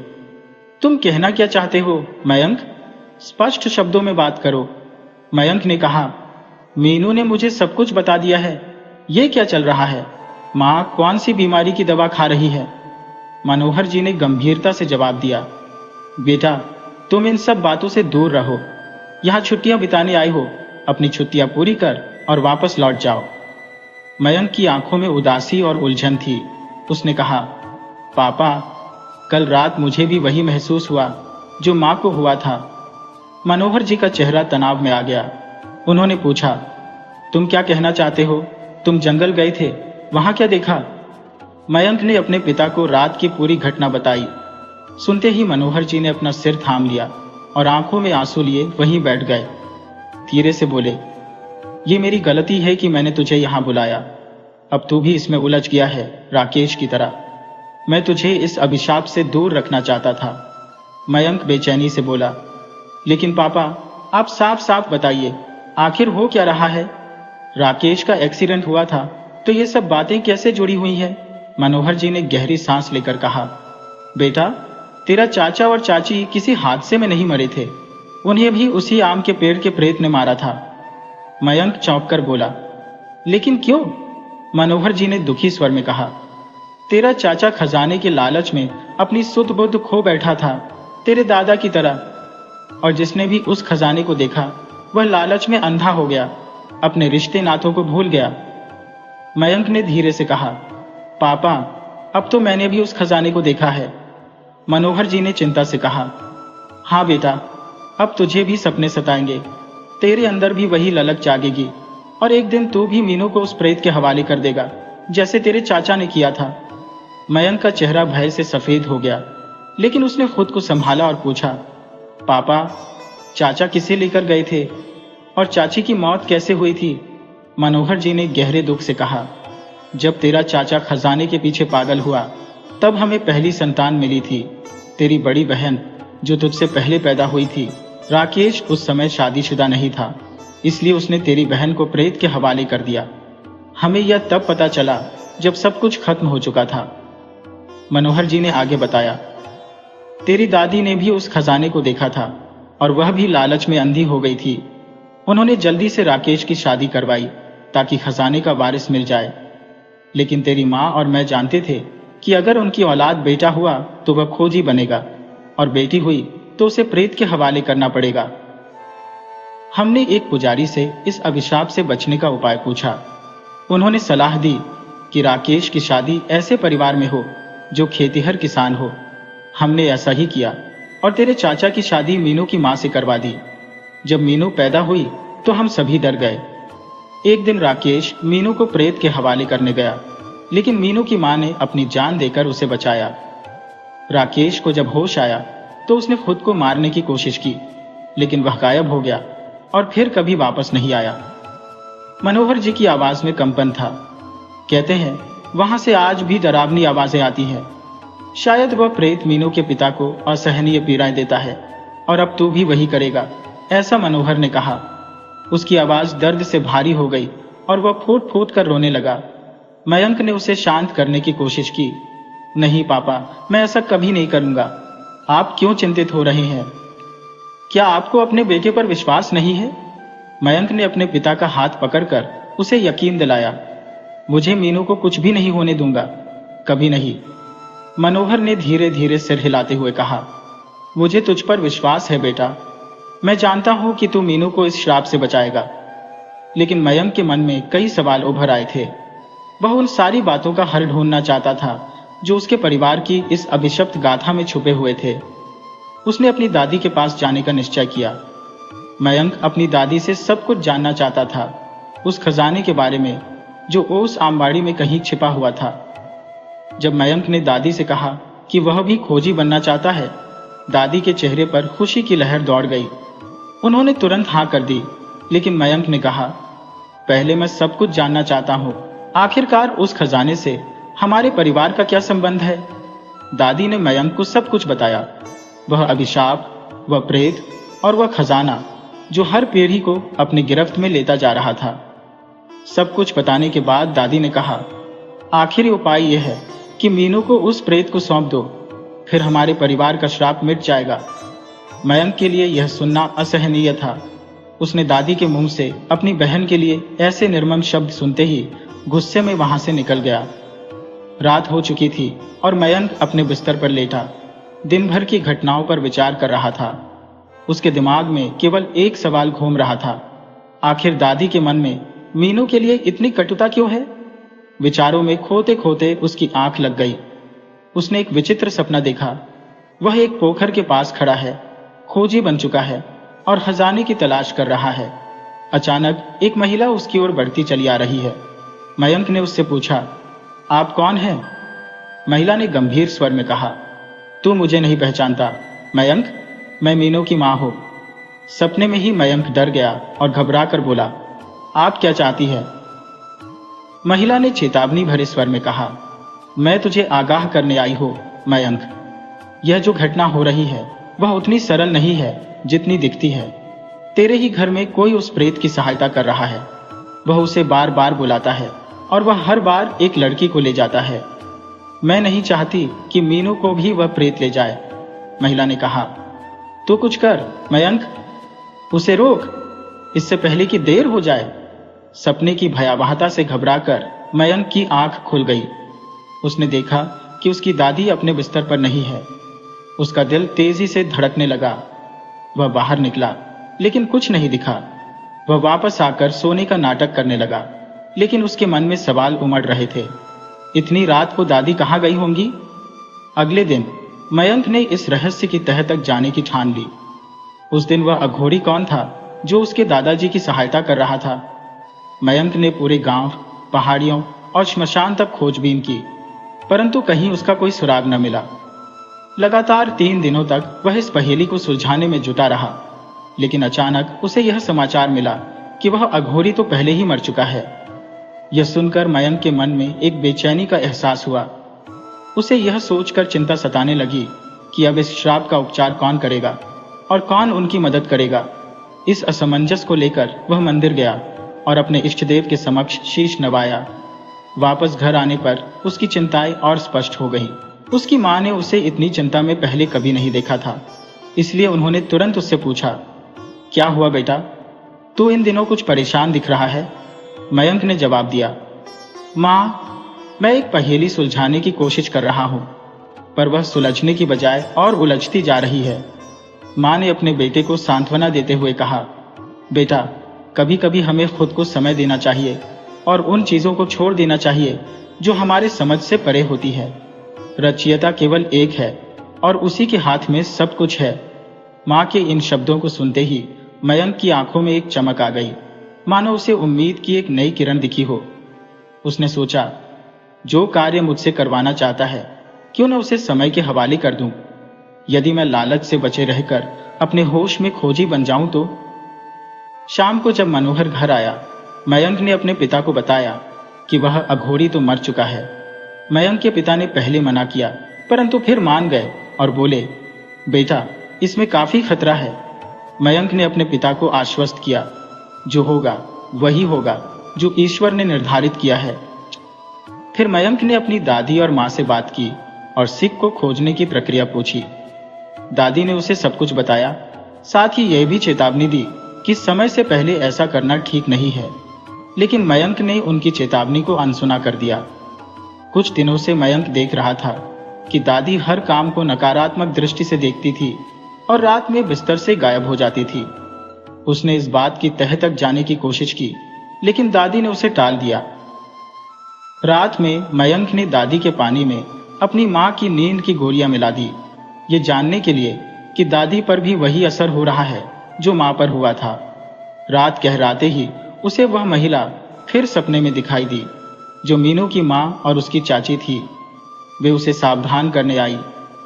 तुम कहना क्या चाहते हो मयंक? स्पष्ट शब्दों में बात करो। मयंक ने कहा, मीनू ने मुझे सब कुछ बता दिया है। ये क्या चल रहा है? माँ कौन सी बीमारी की दवा खा रही है? मनोहर जी ने गंभीरता से जवाब दिया, बेटा, तुम इन सब बातों से दूर रहो। यहाँ छुट्टियां बिताने आए हो, अपनी छुट्टियां पूरी कर और वापस लौट जाओ। मयंक की आंखों में उदासी और उलझन थी। उसने कहा, पापा, कल रात मुझे भी वही महसूस हुआ जो माँ को हुआ था। मनोहर जी का चेहरा तनाव में आ गया। उन्होंने पूछा, तुम क्या कहना चाहते हो? तुम जंगल गए थे, वहां क्या देखा? मयंक ने अपने पिता को रात की पूरी घटना बताई। सुनते ही मनोहर जी ने अपना सिर थाम लिया और आंखों में आंसू लिए वहीं बैठ गए। धीरे से बोले, ये मेरी गलती है कि मैंने तुझे यहां बुलाया। अब तू भी इसमें उलझ गया है, राकेश की तरह। मैं तुझे इस अभिशाप से दूर रखना चाहता था। मयंक बेचैनी से बोला, लेकिन पापा, आप साफ साफ बताइए, आखिर हो क्या रहा है? राकेश का एक्सीडेंट हुआ था तो ये सब बातें कैसे जुड़ी हुई है? मनोहर जी ने गहरी सांस लेकर कहा, बेटा, तेरा चाचा और चाची किसी हादसे में नहीं मरे थे। उन्हें भी उसी आम के पेड़ के प्रेत ने मारा था। मयंक चौंक कर बोला, लेकिन क्यों? मनोहर जी ने दुखी स्वर में कहा, तेरा चाचा खजाने के लालच में अपनी सुध बुद्ध खो बैठा था, तेरे दादा की तरह। और जिसने भी उस खजाने को देखा वह लालच में अंधा हो गया, अपने रिश्ते नातों को भूल गया। मयंक ने धीरे से कहा, पापा, अब तो मैंने भी उस खजाने को देखा है। मनोहर जी ने चिंता से कहा, हाँ बेटा, अब तुझे भी सपने सताएंगे, तेरे अंदर भी वही ललक जागेगी और एक दिन तू भी मीनू को उस प्रेत के हवाले कर देगा, जैसे तेरे चाचा ने किया था। मयंक का चेहरा भय से सफेद हो गया, लेकिन उसने खुद को संभाला और पूछा, पापा, चाचा किसे लेकर गए थे और चाची की मौत कैसे हुई थी? मनोहर जी ने गहरे दुख से कहा, जब तेरा चाचा खजाने के पीछे पागल हुआ तब हमें पहली संतान मिली थी, तेरी बड़ी बहन जो तुझसे पहले पैदा हुई थी। राकेश उस समय शादीशुदा नहीं था, इसलिए उसने तेरी बहन को प्रेत के हवाले कर दिया। हमें यह तब पता चला जब सब कुछ खत्म हो चुका था। मनोहर जी ने आगे बताया, तेरी दादी ने भी उस खजाने को देखा था और वह भी लालच में अंधी हो गई थी। उन्होंने जल्दी से राकेश की शादी करवाई ताकि खजाने का वारिस मिल जाए। लेकिन तेरी माँ और मैं जानते थे कि अगर उनकी औलाद बेटा हुआ तो वह खोजी बनेगा और बेटी हुई तो उसे प्रेत के हवाले करना पड़ेगा। हमने एक पुजारी से इस अभिशाप से बचने का उपाय पूछा। उन्होंने सलाह दी कि राकेश की शादी ऐसे परिवार में हो जो खेतीहर किसान हो। हमने ऐसा ही किया और तेरे चाचा की शादी मीनू की मां से करवा दी। जब मीनू पैदा हुई तो हम सभी डर गए। एक दिन राकेश मीनू को प्रेत के हवाले करने गया, लेकिन मीनू की मां ने अपनी जान देकर उसे बचाया। राकेश को जब होश आया तो उसने खुद को मारने की कोशिश की, लेकिन वह गायब हो गया और फिर कभी वापस नहीं आया। मनोहर जी की आवाज में कंपन था। कहते हैं वहां से आज भी डरावनी आवाजें आती हैं। शायद वह प्रेत मीनू के पिता को असहनीय पीड़ाएं देता है और अब तू भी वही करेगा, ऐसा मनोहर ने कहा। उसकी आवाज दर्द से भारी हो गई और वह फूट फूट कर रोने लगा। मयंक ने उसे शांत करने की कोशिश की। नहीं पापा, मैं ऐसा कभी नहीं करूंगा। आप क्यों चिंतित हो रहे हैं? क्या आपको अपने बेटे पर विश्वास नहीं है? मयंक ने अपने पिता का हाथ पकड़कर उसे यकीन दिलाया। मुझे मीनू को कुछ भी नहीं होने दूंगा, कभी नहीं। मनोहर ने धीरे धीरे सिर हिलाते हुए कहा, मुझे तुझ पर विश्वास है बेटा। मैं जानता हूं कि तू मीनू को इस श्राप से बचाएगा। लेकिन मयंक के मन में कई सवाल उभर आए थे। वह उन सारी बातों का हल ढूंढना चाहता था जो उसके परिवार की इस अभिशप्त गाथा में छुपे हुए थे। उसने अपनी दादी के पास जाने का निश्चय किया। मयंक अपनी दादी से सब कुछ जानना चाहता था, उस खजाने के बारे में जो ओस आमबाड़ी में कहीं छिपा हुआ था। जब मयंक ने दादी से कहा कि वह भी खोजी बनना चाहता है, दादी के चेहरे पर खुशी की लहर दौड़ गई। उन्होंने तुरंत हाँ कर दी, लेकिन मयंक ने कहा, पहले मैं सब कुछ जानना चाहता हूँ। आखिरकार उस खजाने से हमारे परिवार का क्या संबंध है? दादी ने मयंक को सब कुछ बताया। वह अभिशाप, वह प्रेत और वह खजाना जो हर पीढ़ी को अपनी गिरफ्त में लेता जा रहा था। सब कुछ बताने के बाद दादी ने कहा, आखिरी उपाय यह है कि मीनू को उस प्रेत को सौंप दो, फिर हमारे परिवार का श्राप मिट जाएगा। मयंक के लिए यह सुनना असहनीय था। उसने दादी के मुंह से अपनी बहन के लिए ऐसे निर्मम शब्द सुनते ही गुस्से में वहां से निकल गया। रात हो चुकी थी और मयंक अपने बिस्तर पर लेटा दिन भर की घटनाओं पर विचार कर रहा था। उसके दिमाग में केवल एक सवाल घूम रहा था, आखिर दादी के मन में मीनू के लिए इतनी कटुता क्यों है? विचारों में खोते खोते उसकी आंख लग गई। उसने एक विचित्र सपना देखा। वह एक पोखर के पास खड़ा है, खोजी बन चुका है और खजाने की तलाश कर रहा है। अचानक एक महिला उसकी ओर बढ़ती चली आ रही है। मयंक ने उससे पूछा, आप कौन हैं? महिला ने गंभीर स्वर में कहा, तू मुझे नहीं पहचानता मयंक, मैं मीनू की मां हूं। सपने में ही मयंक डर गया और घबरा कर बोला, आप क्या चाहती है? महिला ने चेतावनी भरे स्वर में कहा, मैं तुझे आगाह करने आई हूं मयंक, यह जो घटना हो रही है वह उतनी सरल नहीं है जितनी दिखती है। तेरे ही घर में कोई उस प्रेत की सहायता कर रहा है। वह उसे बार बार बुलाता है और वह हर बार एक लड़की को ले जाता है। मैं नहीं चाहती कि मीनू को भी वह प्रेत ले जाए। महिला ने कहा, तू कुछ कर मयंक, उसे रोक, इससे पहले कि देर हो जाए। सपने की भयावहता से घबराकर मयंक की आंख खुल गई। उसने देखा कि उसकी दादी अपने बिस्तर पर नहीं है। उसका दिल तेजी से धड़कने लगा। वह बाहर निकला लेकिन कुछ नहीं दिखा। वह वापस आकर सोने का नाटक करने लगा, लेकिन उसके मन में सवाल उमड़ रहे थे। इतनी रात को दादी कहाँ गई होंगी? अगले दिन मयंक ने इस रहस्य की तह तक जाने की ठान ली। उस दिन वह अघोरी कौन था जो उसके दादाजी की सहायता कर रहा था? मयंक ने पूरे गांव, पहाड़ियों और श्मशान तक खोजबीन की, परंतु कहीं उसका कोई सुराग न मिला। लगातार 3 दिनों तक वह इस पहेली को सुलझाने में जुटा रहा, लेकिन अचानक उसे यह समाचार मिला कि वह अघोरी तो पहले ही मर चुका है। यह सुनकर मयंक के मन में एक बेचैनी का एहसास हुआ। उसे यह सोचकर चिंता सताने लगी कि अब इस श्राप का उपचार कौन करेगा और कौन उनकी मदद करेगा। इस असमंजस को लेकर वह मंदिर गया और अपने इष्टदेव के समक्ष शीश नवाया। वापस घर आने पर उसकी चिंताएं और स्पष्ट हो गईं। उसकी मां ने उसे इतनी चिंता में पहले कभी नहीं देखा था, इसलिए उन्होंने तुरंत उससे पूछा, क्या हुआ बेटा, तू इन दिनों कुछ परेशान दिख रहा है? मयंक ने जवाब दिया, मां, मैं एक पहेली सुलझाने की कोशिश कर रहा हूं, पर वह सुलझने की बजाय और उलझती जा रही है। मां ने अपने बेटे को सांत्वना देते हुए कहा, बेटा, कभी कभी हमें खुद को समय देना चाहिए और उन चीजों को छोड़ देना चाहिए जो हमारे समझ से परे होती है। रचयिता केवल एक है और उसी के हाथ में सब कुछ है। मां के इन शब्दों को सुनते ही मयंक की आंखों में एक चमक आ गई, मानो उसे उम्मीद की एक नई किरण दिखी हो। उसने सोचा, जो कार्य मुझसे करवाना चाहता है क्यों न उसे समय के हवाले कर दूं। यदि मैं लालच से बचे रहकर अपने होश में खोजी बन जाऊं तो। शाम को जब मनोहर घर आया, मयंक ने अपने पिता को बताया कि वह अघोरी तो मर चुका है। मयंक के पिता ने पहले मना किया, परंतु फिर मान गए और बोले, बेटा, इसमें काफी खतरा है। मयंक ने अपने पिता को आश्वस्त किया, जो होगा वही होगा जो ईश्वर ने निर्धारित किया है। फिर मयंक ने अपनी दादी और मां से बात की और सिक को खोजने की प्रक्रिया पूछी। दादी ने उसे सब कुछ बताया, साथ ही यह भी चेतावनी दी कि समय से पहले ऐसा करना ठीक नहीं है, लेकिन मयंक ने उनकी चेतावनी को अनसुना कर दिया। कुछ दिनों से मयंक देख रहा था कि दादी हर काम को नकारात्मक दृष्टि से देखती थी और रात में बिस्तर से गायब हो जाती थी। उसने इस बात की तह तक जाने की कोशिश की, लेकिन दादी ने उसे टाल दिया। रात में मयंक ने दादी के पानी में अपनी मां की नींद की गोलियां मिला दी, ये जानने के लिए कि दादी पर भी वही असर हो रहा है जो मां पर हुआ था। रात गहराते ही उसे वह महिला फिर सपने में दिखाई दी जो मीनू की मां और उसकी चाची थी। वे उसे सावधान करने आई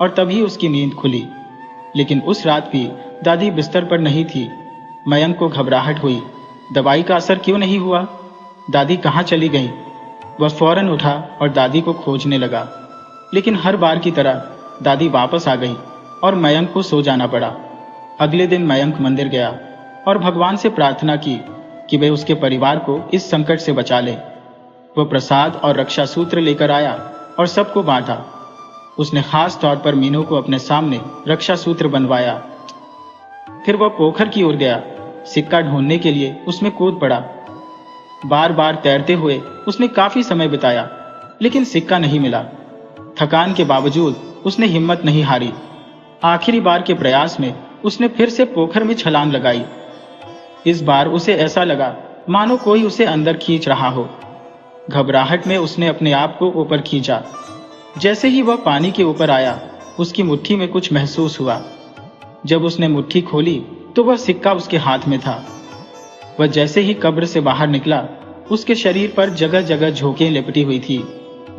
और तभी उसकी नींद खुली, लेकिन उस रात भी दादी बिस्तर पर नहीं थी। मयंक को घबराहट हुई, दवाई का असर क्यों नहीं हुआ? दादी कहाँ चली गई? वह फौरन उठा और दादी को खोजने लगा, लेकिन हर बार की तरह दादी वापस आ गई और मयंक को सो जाना पड़ा। अगले दिन मयंक मंदिर गया और भगवान से प्रार्थना की कि वे उसके परिवार को इस संकट से बचा ले। वह प्रसाद और रक्षा सूत्र लेकर आया और सबको बांटा। उसने खास तौर पर मीनू को अपने सामने रक्षा सूत्र बनवाया। फिर वह पोखर की ओर गया। सिक्का ढूंढने के लिए उसमें कूद पड़ा। बार बार तैरते हुए उसने काफी समय बिताया, लेकिन सिक्का नहीं मिला। थकान के बावजूद उसने हिम्मत नहीं हारी। आखिरी बार के प्रयास में उसने फिर से पोखर में छलांग लगाई। इस बार उसे ऐसा लगा मानो कोई उसे अंदर खींच रहा हो। घबराहट में उसने अपने आप को ऊपर खींचा। जैसे ही वह पानी के ऊपर आया, उसकी मुट्ठी में कुछ महसूस हुआ। जब उसने मुट्ठी खोली तो वह सिक्का उसके हाथ में था। वह जैसे ही कब्र से बाहर निकला, उसके शरीर पर जगह जगह झोंकें लिपटी हुई थी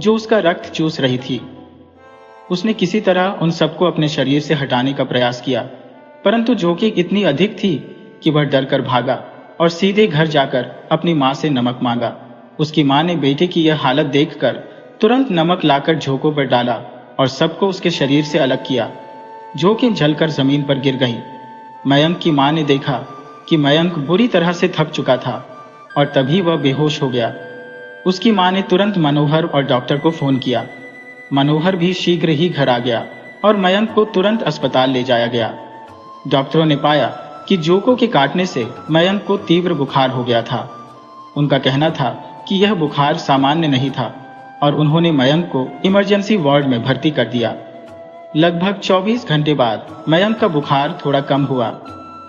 जो उसका रक्त चूस रही थी। उसने किसी तरह उन सबको अपने शरीर से हटाने का प्रयास किया, परंतु झोंकें इतनी अधिक थी कि वह डरकर भागा और सीधे घर जाकर अपनी माँ से नमक मांगा। उसकी माँ ने बेटे की यह हालत देखकर तुरंत नमक लाकर झोंकों पर डाला और सबको उसके शरीर से अलग किया। झोंकें जलकर जमीन पर गिर गईं। मयंक की माँ ने देखा कि मयंक बुरी तरह से थक चुका था और तभी वह बेहोश हो गया। उसकी माँ ने तुरंत मनोहर और डॉक्टर को फोन किया। मनोहर भी शीघ्र ही घर आ गया और मयंक को तुरंत अस्पताल ले जाया गया। डॉक्टरों ने पाया कि जोकों के काटने से मयंक को तीव्र बुखार हो गया था। उनका कहना था कि यह बुखार सामान्य नहीं था और उन्होंने मयंक को इमरजेंसी वार्ड में भर्ती कर दिया। लगभग 24 घंटे बाद मयंक का बुखार थोड़ा कम हुआ,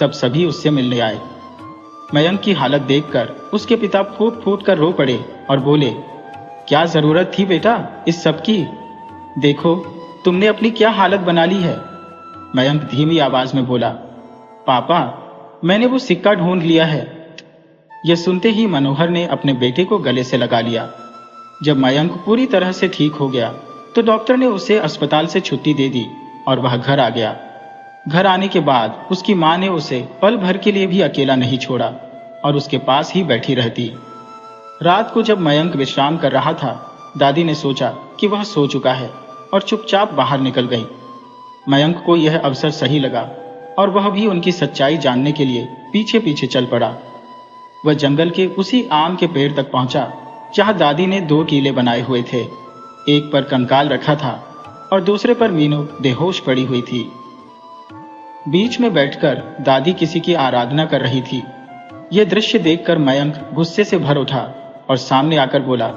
तब सभी उससे मिलने आए। मयंक की हालत देखकर उसके पिता फूट फूट कर रो पड़े और बोले, क्या जरूरत थी बेटा इस सब की? देखो तुमने अपनी क्या हालत बना ली है। मयंक धीमी आवाज में बोला, पापा मैंने वो सिक्का ढूंढ लिया है। यह सुनते ही मनोहर ने अपने बेटे को गले से लगा लिया। जब मयंक पूरी तरह से ठीक हो गया तो डॉक्टर ने उसे अस्पताल से छुट्टी दे दी और वह घर आ गया। घर आने के बाद उसकी माँ ने उसे पल भर के लिए भी अकेला नहीं छोड़ा और उसके पास ही बैठी रहती। रात को जब मयंक विश्राम कर रहा था, दादी ने सोचा कि वह सो चुका है और चुपचाप बाहर निकल गई। मयंक को यह अवसर सही लगा और वह भी उनकी सच्चाई जानने के लिए पीछे पीछे चल पड़ा। वह जंगल के उसी आम के पेड़ तक पहुंचा जहां दादी ने 2 कीले बनाए हुए थे। एक पर कंकाल रखा था और दूसरे पर मीनू बेहोश पड़ी हुई थी। बीच में बैठकर दादी किसी की आराधना कर रही थी। यह दृश्य देखकर मयंक गुस्से से भर उठा और सामने आकर बोला,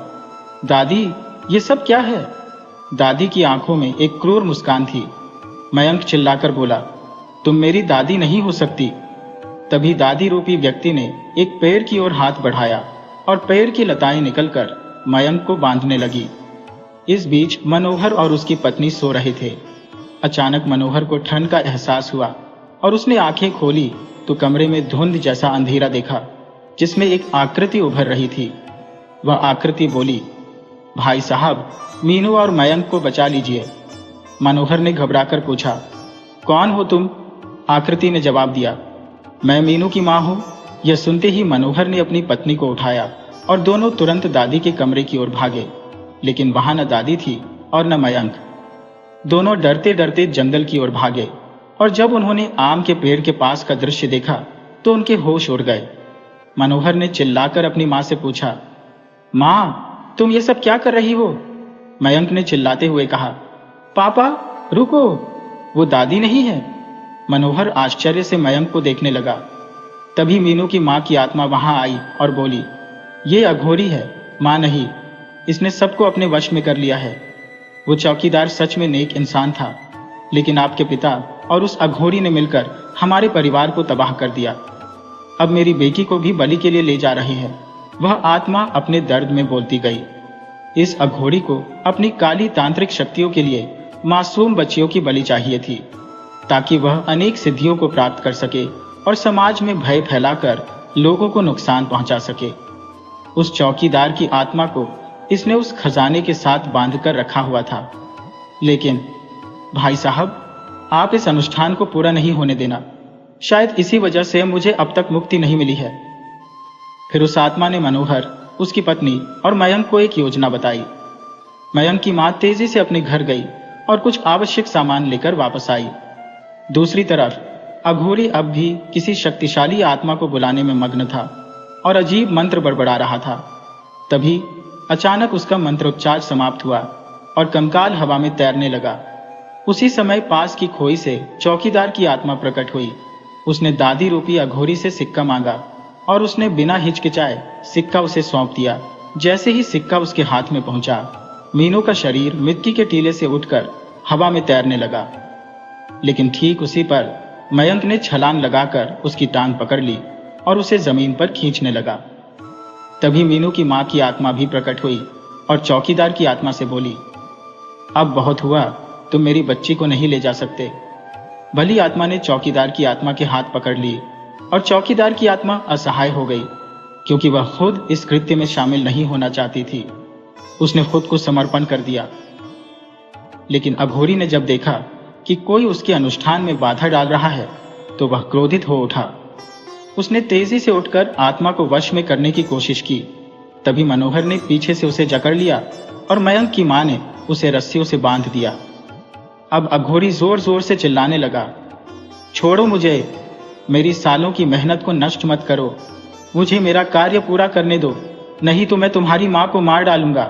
दादी ये सब क्या है? दादी की आंखों में एक क्रूर मुस्कान थी। मयंक चिल्लाकर बोला, तुम मेरी दादी नहीं हो सकती। तभी दादी रूपी व्यक्ति ने एक पेड़ की ओर हाथ बढ़ाया और पेड़ की लताएं निकलकर मयंक को बांधने लगी। इस बीच मनोहर और उसकी पत्नी सो रहे थे। अचानक मनोहर को ठंड का एहसास हुआ और उसने आंखें खोली तो कमरे में धुंध जैसा अंधेरा देखा जिसमें एक आकृति उभर रही थी। वह आकृति बोली, भाई साहब मीनू और मयंक को बचा लीजिए। मनोहर ने घबराकर पूछा, कौन हो तुम? आकृति ने जवाब दिया, मैं मीनू की माँ हूँ। यह सुनते ही मनोहर ने अपनी पत्नी को उठाया और दोनों तुरंत दादी के कमरे की ओर भागे, लेकिन वहां न दादी थी और न मयंक। दोनों डरते डरते जंगल की ओर भागे और जब उन्होंने आम के पेड़ के पास का दृश्य देखा तो उनके होश उड़ गए। मनोहर ने चिल्लाकर अपनी माँ से पूछा, माँ तुम ये सब क्या कर रही हो? मयंक ने चिल्लाते हुए कहा, पापा रुको, वो दादी नहीं है। मनोहर आश्चर्य से मयंक को देखने लगा। तभी मीनू की माँ की आत्मा वहां आई और बोली, ये अघोरी है, माँ नहीं। इसने सबको अपने वश में कर लिया है। वो चौकीदार सच में नेक इंसान था, लेकिन आपके पिता और उस अघोरी ने मिलकर हमारे परिवार को तबाह कर दिया। अब मेरी बेटी को भी बलि के लिए ले जा रही है। वह आत्मा अपने दर्द में बोलती गई। इस अघोरी को अपनी काली तांत्रिक शक्तियों के लिए मासूम बच्चियों की बलि चाहिए थी, ताकि वह अनेक सिद्धियों को प्राप्त कर सके और समाज में भय फैलाकर लोगों को नुकसान पहुंचा सके। उस चौकीदार की आत्मा को इसने उस खजाने के साथ बांधकर रखा हुआ था। लेकिन भाई साहब, आप इस अनुष्ठान को पूरा नहीं होने देना। शायद इसी वजह से मुझे अब तक मुक्ति नहीं मिली है। फिर उस आत्मा ने मनोहर, उसकी पत्नी और मयंक को एक योजना बताई। मयंक की मां तेजी से अपने घर गई और कुछ आवश्यक सामान लेकर वापस आई। दूसरी तरफ अघोरी अब भी किसी शक्तिशाली आत्मा को बुलाने में मग्न था और अजीब मंत्र बड़बड़ा रहा था। तभी अचानक उसका मंत्रोच्चार समाप्त हुआ और कंकाल हवा में तैरने लगा। उसी समय पास की खोई से चौकीदार की आत्मा प्रकट हुई। उसने दादी रूपी अघोरी से सिक्का मांगा और उसने बिना हिचकिचाए सिक्का उसे सौंप दिया। जैसे ही सिक्का उसके हाथ में पहुंचा, मीनू का शरीर मिट्टी के टीले से उठकर हवा में तैरने लगा। लेकिन ठीक उसी पर मयंक ने छलांग लगाकर उसकी टांग पकड़ ली और उसे जमीन पर खींचने लगा। तभी मीनू की मां की आत्मा भी प्रकट हुई और चौकीदार की आत्मा से बोली, अब बहुत हुआ, तुम मेरी बच्ची को नहीं ले जा सकते। भली आत्मा ने चौकीदार की आत्मा के हाथ पकड़ लिए और चौकीदार की आत्मा असहाय हो गई, क्योंकि वह खुद इस कृत्य में शामिल नहीं होना चाहती थी। उसने खुद को समर्पण कर दिया। लेकिन अघोरी ने जब देखा कि कोई उसके अनुष्ठान में बाधा डाल रहा है, तो वह क्रोधित हो उठा। उसने तेजी से उठकर आत्मा को वश में करने की कोशिश की। तभी मनोहर ने पीछे से उसे जकड़ लिया और मयंक की मां ने उसे रस्सियों से बांध दिया। अब अघोरी जोर जोर से चिल्लाने लगा, छोड़ो मुझे, मेरी सालों की मेहनत को नष्ट मत करो, मुझे मेरा कार्य पूरा करने दो, नहीं तो मैं तुम्हारी मां को मार डालूंगा।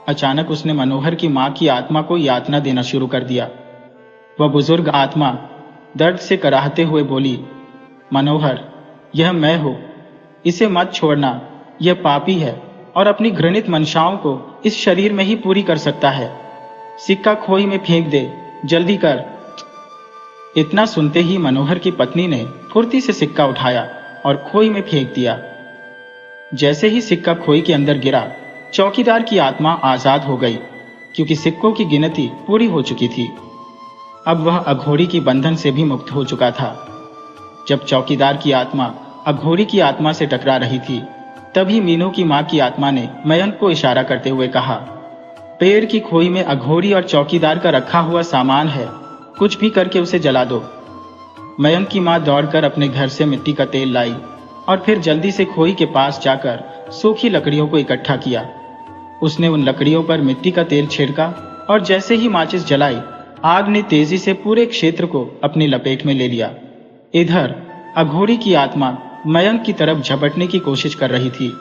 अचानक उसने मनोहर की मां की आत्मा को यातना देना शुरू कर दिया। वह बुजुर्ग आत्मा दर्द से कराहते हुए बोली, मनोहर, यह मैं हूं, इसे मत छोड़ना, यह पापी है और अपनी घृणित मंशाओं को इस शरीर में ही पूरी कर सकता है। सिक्का खोई में फेंक दे, जल्दी कर। इतना सुनते ही मनोहर की पत्नी ने फुर्ती से सिक्का उठाया और खोई में फेंक दिया। जैसे ही सिक्का खोई के अंदर गिरा, चौकीदार की आत्मा आजाद हो गई, क्योंकि सिक्कों की गिनती पूरी हो चुकी थी। अब वह अघोरी की बंधन से भी मुक्त हो चुका था। जब चौकीदार की आत्मा अघोरी की आत्मा से टकरा रही थी, तभी मीनू की मां की आत्मा ने मयंक को इशारा करते हुए कहा, पेड़ की खोई में अघोरी और चौकीदार का रखा हुआ सामान है, कुछ भी करके उसे जला दो। मयंक की मां दौड़कर अपने घर से मिट्टी का तेल लाई और फिर जल्दी से खोई के पास जाकर सूखी लकड़ियों को इकट्ठा किया। उसने उन लकड़ियों पर मिट्टी का तेल छिड़का और जैसे ही माचिस जलाई, आग ने तेजी से पूरे क्षेत्र को अपनी लपेट में ले लिया। इधर अघोरी की आत्मा मयंक की तरफ झपटने की कोशिश कर रही थी,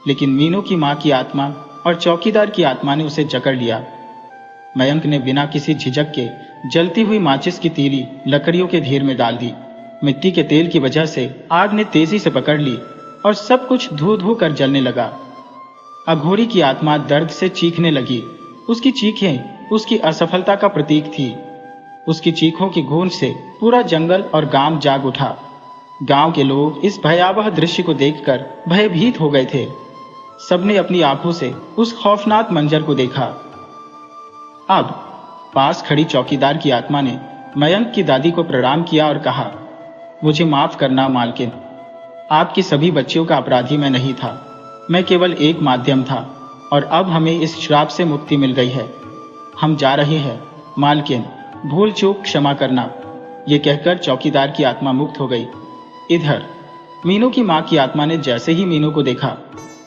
लेकिन मीनू की मां की आत्मा और चौकीदार की आत्मा ने उसे जकड़ लिया। मयंक ने बिना किसी झिझक के जलती हुई माचिस की तीली लकड़ियों के ढेर में डाल दी। मिट्टी के तेल की वजह से आग ने तेजी से पकड़ ली और सब कुछ धू धू कर जलने लगा। अघोरी की आत्मा दर्द से चीखने लगी। उसकी चीखें उसकी असफलता का प्रतीक थी। उसकी चीखों की गूंज से पूरा जंगल और गांव जाग उठा। गांव के लोग इस भयावह दृश्य को देखकर भयभीत हो गए थे। सबने अपनी आंखों से उस खौफनाक मंजर को देखा। अब पास खड़ी चौकीदार की आत्मा ने मयंक की दादी को प्रणाम किया और कहा, मुझे माफ करना मालकिन, आपकी सभी बच्चियों का अपराधी मैं नहीं था, मैं केवल एक माध्यम था और अब हमें इस श्राप से मुक्ति मिल गई है। हम जा रहे हैं मालकिन, भूल चूक क्षमा करना। ये कहकर चौकीदार की आत्मा मुक्त हो गई। इधर मीनू की मां की आत्मा ने जैसे ही मीनू को देखा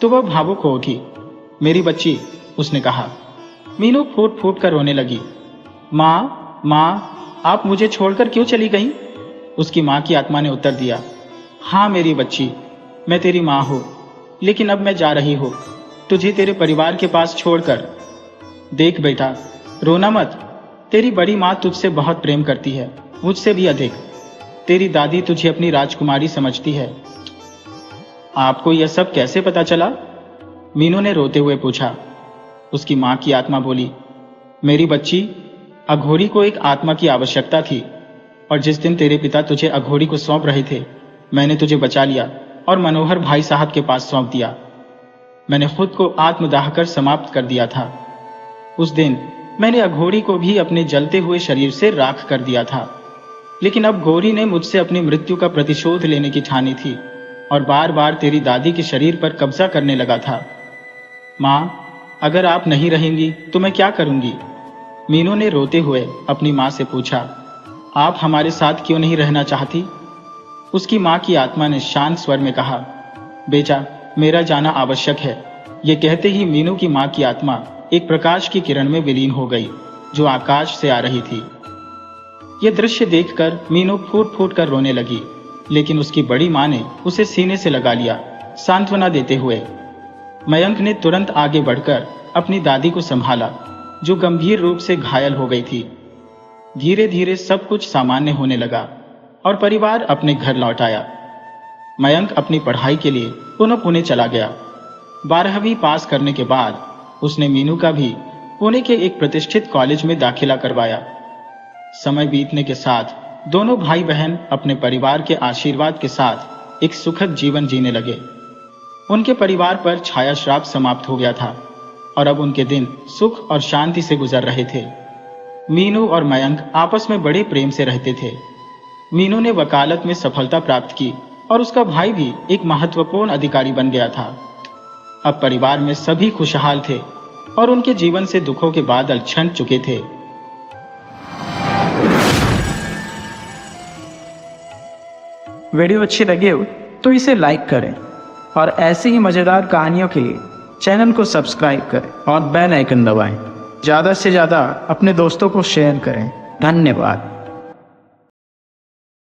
तो वह भावुक हो उठी। मेरी बच्ची, उसने कहा। मीनू फूट फूट कर रोने लगी। माँ माँ, आप मुझे छोड़कर क्यों चली गई? उसकी मां की आत्मा ने उत्तर दिया, हाँ मेरी बच्ची, मैं तेरी माँ हूँ, लेकिन अब मैं जा रही हूँ तुझे तेरे परिवार के पास छोड़कर। देख बेटा, रोना मत, तेरी बड़ी माँ तुझसे बहुत प्रेम करती है, मुझसे भी अधिक। तेरी दादी तुझे अपनी राजकुमारी समझती है। आपको यह सब कैसे पता चला? मीनू ने रोते हुए पूछा। उसकी मां की आत्मा बोली, मेरी बच्ची, अघोरी को एक आत्मा की आवश्यकता थी और जिस दिन तेरे पिता तुझे अघोरी को सौंप रहे थे, मैंने तुझे बचा लिया और मनोहर भाई साहब के पास सौंप दिया। मैंने खुद को आत्मदाह कर समाप्त कर दिया था। उस दिन मैंने अघोरी को भी अपने जलते हुए शरीर से राख कर दिया था, लेकिन अब घोरी ने मुझसे अपनी मृत्यु का प्रतिशोध लेने की ठानी थी और बार बार तेरी दादी के शरीर पर कब्जा करने लगा था। माँ, अगर आप नहीं रहेंगी तो मैं क्या करूंगी? मीनू ने रोते हुए अपनी माँ से पूछा, आप हमारे साथ क्यों नहीं रहना चाहती? उसकी माँ की आत्मा ने शांत स्वर में कहा, बेटा, मेरा जाना आवश्यक है। ये कहते ही मीनू की माँ की आत्मा एक प्रकाश की किरण में विलीन हो गई, जो आकाश से आ रही थी। यह दृश्य देखकर मीनू फूट फूट कर रोने लगी, लेकिन उसकी बड़ी माँ ने उसे सीने से लगा लिया, सांत्वना देते हुए। मयंक ने तुरंत आगे बढ़कर अपनी दादी को संभाला, जो गंभीर रूप से घायल हो गई थी। धीरे धीरे सब कुछ सामान्य होने लगा और परिवार अपने घर लौट आया। मयंक अपनी पढ़ाई के लिए पुनः पुणे चला गया। 12वीं पास करने के बाद उसने मीनू का भी पुणे के एक प्रतिष्ठित कॉलेज में दाखिला करवाया। समय बीतने के साथ दोनों भाई बहन अपने परिवार के आशीर्वाद के साथ एक सुखद जीवन जीने लगे। उनके परिवार पर छाया श्राप समाप्त हो गया था और अब उनके दिन सुख और शांति से गुजर रहे थे। मीनू और मयंक आपस में बड़े प्रेम से रहते थे। मीनू ने वकालत में सफलता प्राप्त की और उसका भाई भी एक महत्वपूर्ण अधिकारी बन गया था। अब परिवार में सभी खुशहाल थे और उनके जीवन से दुखों के बादल छन चुके थे। वीडियो अच्छी लगी हो तो इसे लाइक करें और ऐसी ही मज़ेदार कहानियों के लिए चैनल को सब्सक्राइब करें और बेल आइकन दबाएं। ज़्यादा से ज़्यादा अपने दोस्तों को शेयर करें। धन्यवाद।